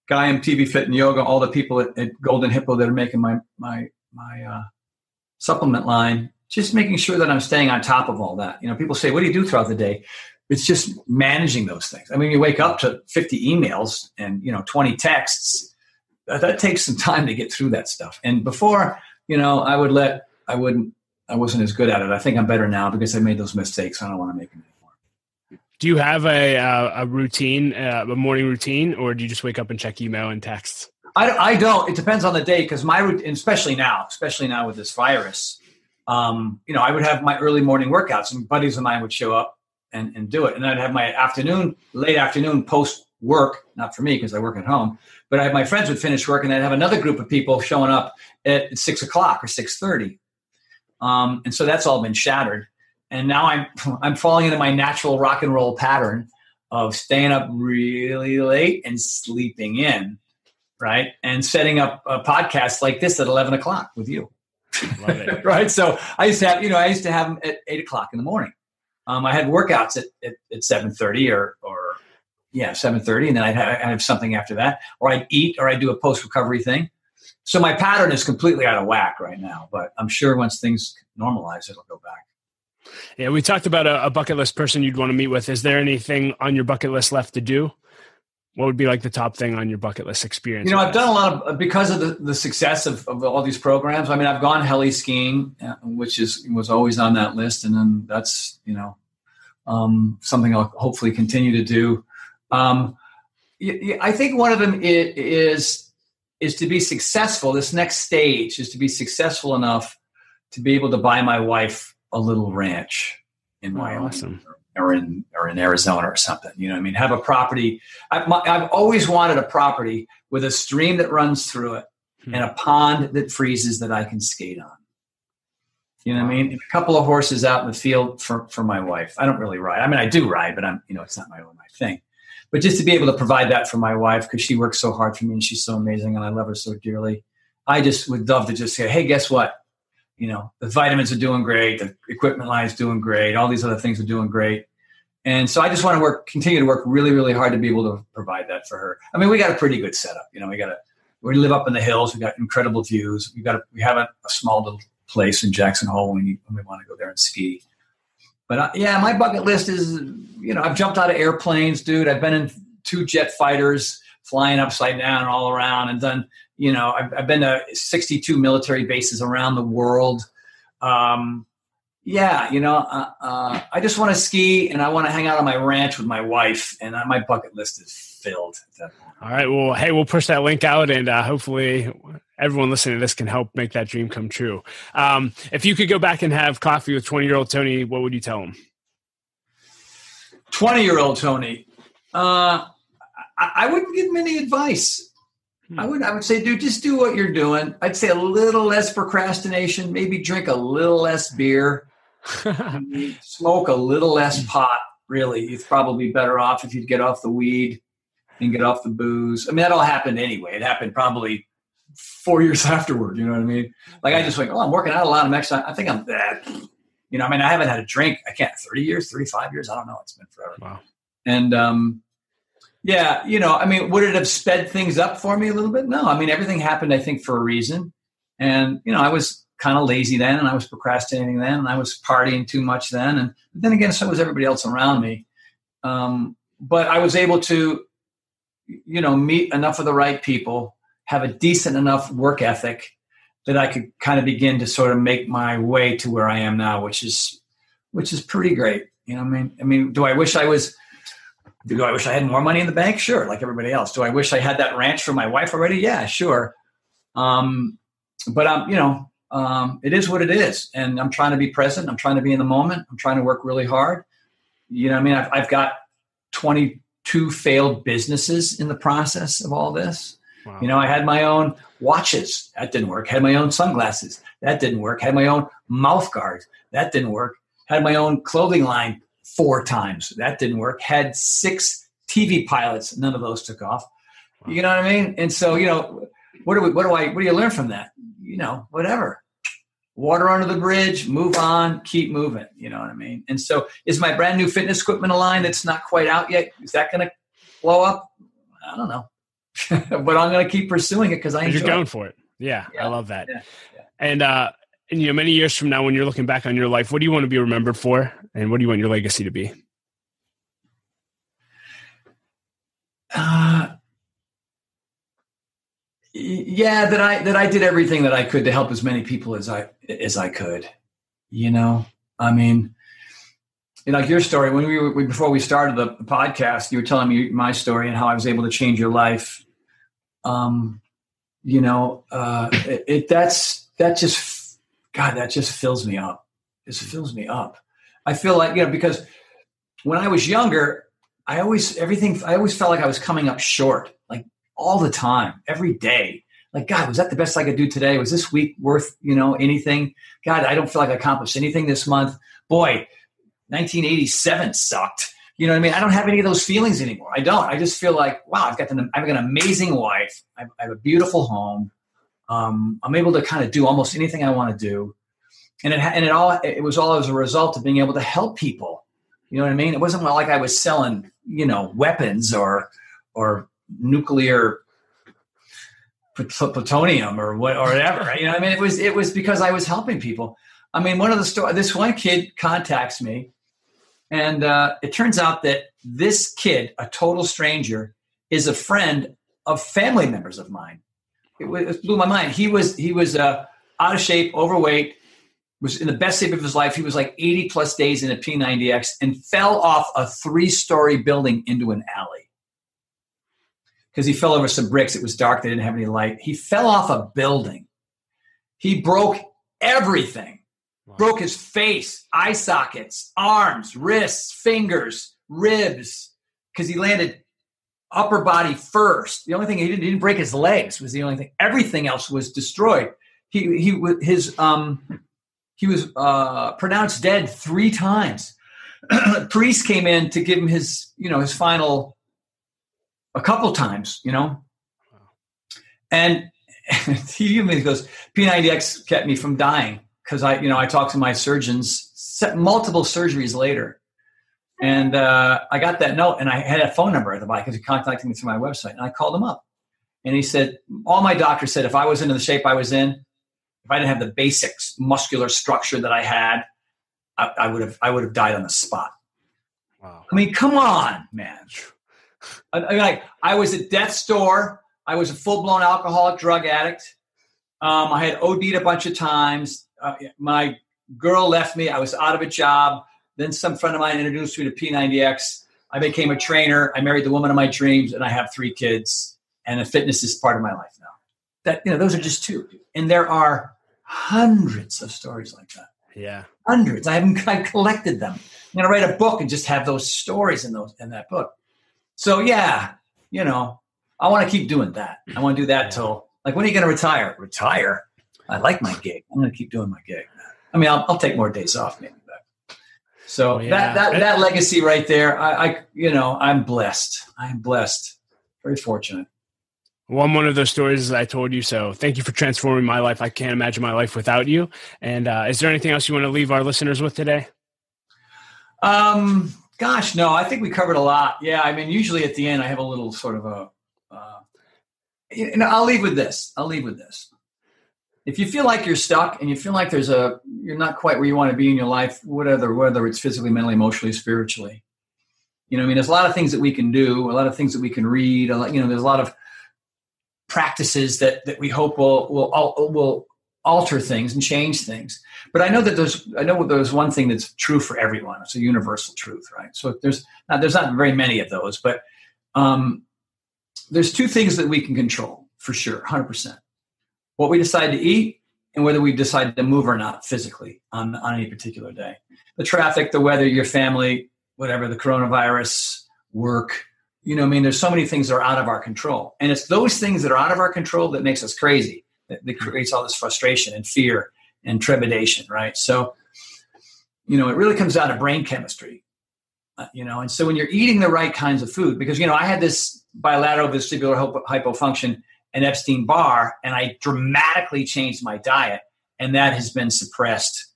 Gaiam TV Fit and Yoga, all the people at Golden Hippo that are making my supplement line, just making sure that I'm staying on top of all that. People say, what do you do throughout the day? It's just managing those things. I mean, you wake up to 50 emails and, 20 texts. That takes some time to get through that stuff. And before, I wasn't as good at it. I think I'm better now because I made those mistakes. I don't want to make them anymore. Do you have a routine, a morning routine, or do you just wake up and check email and texts? I don't. It depends on the day because my routine, especially now with this virus, I would have my early morning workouts and buddies of mine would show up and do it. And I'd have my late afternoon post work, not for me because I work at home, but my friends would finish work and I'd have another group of people showing up at 6:00 or 6:30. And so that's all been shattered. And now I'm falling into my natural rock and roll pattern of staying up really late and sleeping in, right? And setting up a podcast like this at 11 o'clock with you. Love it. Right. So I used to have them at 8 o'clock in the morning. I had workouts at 7:30 or 7:30. And then I'd have something after that, or I'd eat, or I'd do a post-recovery thing. So my pattern is completely out of whack right now, but I'm sure once things normalize, it'll go back. Yeah. We talked about a bucket list person you'd want to meet with. Is there anything on your bucket list left to do? What would be like the top thing on your bucket list experience? I've done a lot of, because of the success of all these programs. I mean, I've gone heli skiing, which was always on that list. And then that's, something I'll hopefully continue to do. I think one of them is to be successful. This next stage is to be successful enough to be able to buy my wife a little ranch in Wyoming. Awesome. Or in Arizona or something, have a property. I've always wanted a property with a stream that runs through it and a pond that freezes that I can skate on. And a couple of horses out in the field for my wife. I don't really ride. I mean, I do ride, but it's not my thing. But just to be able to provide that for my wife, because she works so hard for me and she's so amazing and I love her so dearly. I just would love to just say, hey, guess what? The vitamins are doing great. The equipment line is doing great. All these other things are doing great. And so I just want to continue to work really, really hard to be able to provide that for her. I mean, we got a pretty good setup. We live up in the hills. We got incredible views. We have a small little place in Jackson Hole when we want to go there and ski. But my bucket list is, I've jumped out of airplanes, dude. I've been in 2 jet fighters flying upside down all around and done, I've been to 62 military bases around the world. I just want to ski and I want to hang out on my ranch with my wife, and my bucket list is filled. All right. Well, hey, we'll push that link out, and hopefully everyone listening to this can help make that dream come true. If you could go back and have coffee with 20-year-old Tony, what would you tell him? 20-year-old Tony. I wouldn't give him any advice. I would say, dude, just do what you're doing. I'd say a little less procrastination, maybe drink a little less beer, smoke a little less pot. Really, you'd probably be better off if you'd get off the weed and get off the booze. I mean, that all happened anyway. It happened probably 4 years afterward. You know what I mean? Like I just went, I'm working out a lot. I'm exercising. I think I'm that. You know, I mean, I haven't had a drink. I can't 30 years, 35 years. I don't know. It's been forever. Wow. And yeah, you know, I mean, would it have sped things up for me a little bit? No. I mean, everything happened, I think, for a reason. And, you know, I was kind of lazy then, and I was procrastinating then, and I was partying too much then. And then again, so was everybody else around me. But I was able to, you know, meet enough of the right people, have a decent enough work ethic that I could kind of begin to sort of make my way to where I am now, which is pretty great. You know what I mean? Do I wish I had more money in the bank? Sure. Like everybody else. Do I wish I had that ranch for my wife already? Yeah, sure. But you know, it is what it is. And I'm trying to be present. I'm trying to be in the moment. I'm trying to work really hard. You know what I mean? I've got 22 failed businesses in the process of all this. Wow. You know, I had my own watches. That didn't work. Had my own sunglasses. That didn't work. Had my own mouth guard. That didn't work. Had my own clothing line 4 times. That didn't work. Had 6 TV pilots. None of those took off. Wow. You know what I mean? And so, you know, what do you learn from that? You know, whatever. Water under the bridge, move on, keep moving. You know what I mean? And so is my brand new fitness equipment a line that's not quite out yet? Is that going to blow up? I don't know. But I'm going to keep pursuing it because I enjoy it. You're going for it. Yeah, I love that. Yeah. And you know, many years from now, when you're looking back on your life, what do you want to be remembered for? And what do you want your legacy to be? Yeah, that I did everything that I could to help as many people as I could. You know, I mean, you know, like your story, when before we started the podcast, you were telling me my story and how I was able to change your life. You know, that just fills me up. It fills me up. I feel like, you know, because when I was younger, I always felt like I was coming up short, like all the time, every day. Like, God, was that the best I could do today? Was this week worth, you know, anything? God, I don't feel like I accomplished anything this month. Boy, 1987 sucked. You know what I mean? I don't have any of those feelings anymore. I don't. I just feel like, wow, I've got an amazing wife. I have a beautiful home. I'm able to kind of do almost anything I want to do. And it was all as a result of being able to help people. You know what I mean? It wasn't like I was selling, you know, weapons or nuclear plutonium or whatever. You know what I mean? It was because I was helping people. I mean, this one kid contacts me, and it turns out that this kid, a total stranger, is a friend of family members of mine. It blew my mind. He was out of shape, overweight, was in the best shape of his life. He was like 80 plus days in a P90X and fell off a 3-story building into an alley because he fell over some bricks. It was dark. They didn't have any light. He fell off a building. He broke everything. Wow. Broke his face, eye sockets, arms, wrists, fingers, ribs, because he landed upper body first. The only thing he didn't break his legs was the only thing. Everything else was destroyed. He was pronounced dead 3 times. Priest came in to give him his final a couple times, you know. And he even goes, P90X kept me from dying because I talked to my surgeons multiple surgeries later. And I got that note, and I had a phone number at the bike because he contacted me through my website. And I called him up, and he said, all my doctors said if I was in the shape I was in, if I didn't have the basics muscular structure that I had, I would have died on the spot. Wow. I mean, come on, man. I was at death's door. I was a full-blown alcoholic drug addict. I had OD'd a bunch of times. My girl left me. I was out of a job. Then some friend of mine introduced me to P90X. I became a trainer. I married the woman of my dreams, and I have 3 kids. And the fitness is part of my life now. Those are just 2. And there are hundreds of stories like that. Yeah. Hundreds. I've collected them. I'm going to write a book and just have those stories in that book. So yeah, I want to keep doing that. I want to do that till, like, when are you going to retire? Retire? I like my gig. I'm going to keep doing my gig. I mean, I'll take more days off maybe. So that legacy right there, I'm blessed. I'm blessed. Very fortunate. Well, I'm one of those stories, as I told you. So thank you for transforming my life. I can't imagine my life without you. And is there anything else you want to leave our listeners with today? Gosh, no, I think we covered a lot. Yeah. I mean, usually at the end, I have a little sort of I'll leave with this. If you feel like you're stuck and you feel like you're not quite where you want to be in your life, whether it's physically, mentally, emotionally, spiritually, there's a lot of things that we can do, a lot of things that we can read, there's a lot of practices that we hope will alter things and change things. But I know that there's one thing that's true for everyone. It's a universal truth, right? So there's not very many of those, but there's two things that we can control for sure, 100%. What we decide to eat and whether we decide to move or not physically on any particular day. The traffic, the weather, your family, whatever, the coronavirus, work, there's so many things that are out of our control. And it's those things that are out of our control that makes us crazy, that creates all this frustration and fear and trepidation, right? So, it really comes down to brain chemistry, and so when you're eating the right kinds of food, because, I had this bilateral vestibular hypofunction and Epstein-Barr, and I dramatically changed my diet, and that has been suppressed.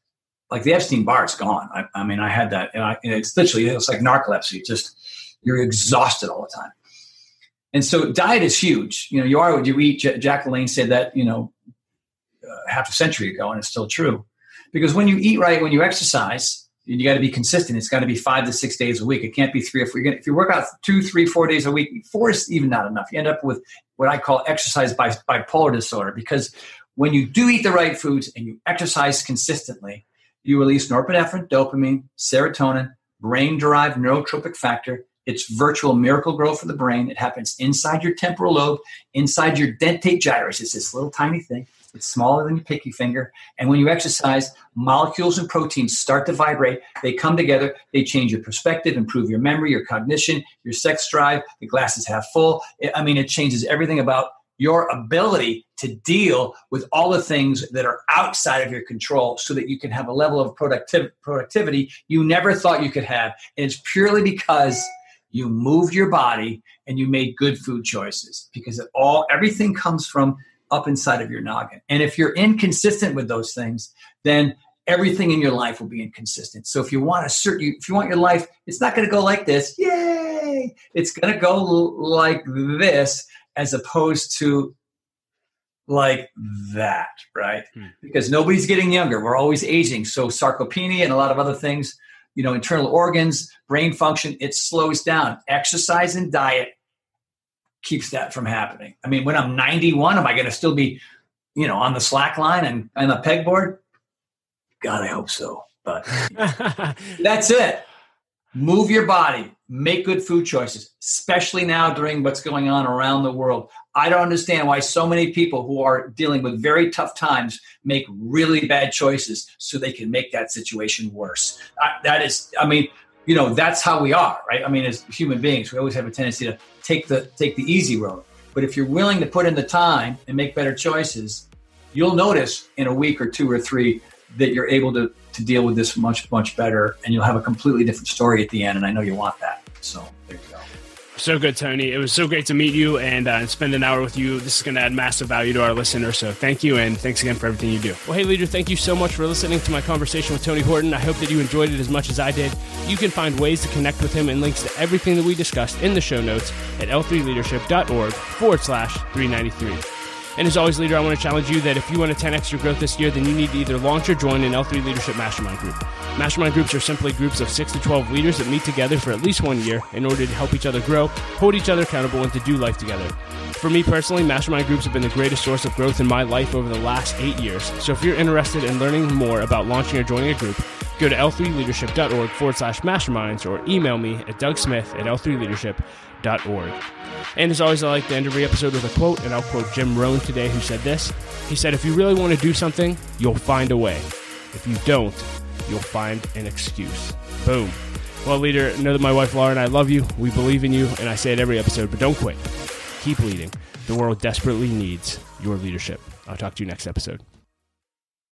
Like the Epstein-Barr is gone. I had that, and it's like narcolepsy. Just you're exhausted all the time. And so diet is huge. You are what you eat. Jack LaLanne said that, half a century ago, and it's still true. Because when you eat right, when you exercise, you got to be consistent. It's got to be 5 to 6 days a week. It can't be 3 or 4. If you work out 2, 3, 4 days a week, 4 is even not enough. You end up with what I call exercise bipolar disorder. Because when you do eat the right foods and you exercise consistently, you release norepinephrine, dopamine, serotonin, brain-derived neurotropic factor. It's virtual miracle growth for the brain. It happens inside your temporal lobe, inside your dentate gyrus. It's this little tiny thing. It's smaller than your pinky finger. And when you exercise, molecules and proteins start to vibrate. They come together. They change your perspective, improve your memory, your cognition, your sex drive. The glass is half full. It changes everything about your ability to deal with all the things that are outside of your control so that you can have a level of productivity you never thought you could have. And it's purely because you moved your body and you made good food choices, because everything comes from up inside of your noggin. And if you're inconsistent with those things, then everything in your life will be inconsistent. So if you want your life, it's not going to go like this. Yay! It's going to go like this as opposed to like that, right? Because nobody's getting younger. We're always aging. So sarcopenia and a lot of other things, internal organs, brain function, it slows down. Exercise and diet keeps that from happening. When I'm 91, am I going to still be, on the slack line and the pegboard? God, I hope so. But that's it. Move your body. Make good food choices, especially now during what's going on around the world. I don't understand why so many people who are dealing with very tough times make really bad choices so they can make that situation worse. That's how we are, right? As human beings, we always have a tendency to take the easy road. But if you're willing to put in the time and make better choices, you'll notice in a week or 2 or 3 that you're able to deal with this much, much better, and you'll have a completely different story at the end. And I know you want that. So there you go. So good, Tony. It was so great to meet you and spend an hour with you. This is going to add massive value to our listeners. So thank you, and thanks again for everything you do. Well, hey, leader, thank you so much for listening to my conversation with Tony Horton. I hope that you enjoyed it as much as I did. You can find ways to connect with him and links to everything that we discussed in the show notes at l3leadership.org/393. And as always, leader, I want to challenge you that if you want to 10x your growth this year, then you need to either launch or join an L3 Leadership Mastermind Group. Mastermind groups are simply groups of 6 to 12 leaders that meet together for at least 1 year in order to help each other grow, hold each other accountable, and to do life together. For me personally, mastermind groups have been the greatest source of growth in my life over the last 8 years. So if you're interested in learning more about launching or joining a group, go to l3leadership.org/masterminds or email me at dougsmith@l3leadership.org. And as always, I like to end every episode with a quote, and I'll quote Jim Rohn today, who said this. He said, "If you really want to do something, you'll find a way. If you don't, you'll find an excuse." Boom. Well, leader, know that my wife Laura and I love you. We believe in you, and I say it every episode, but don't quit. Keep leading. The world desperately needs your leadership. I'll talk to you next episode.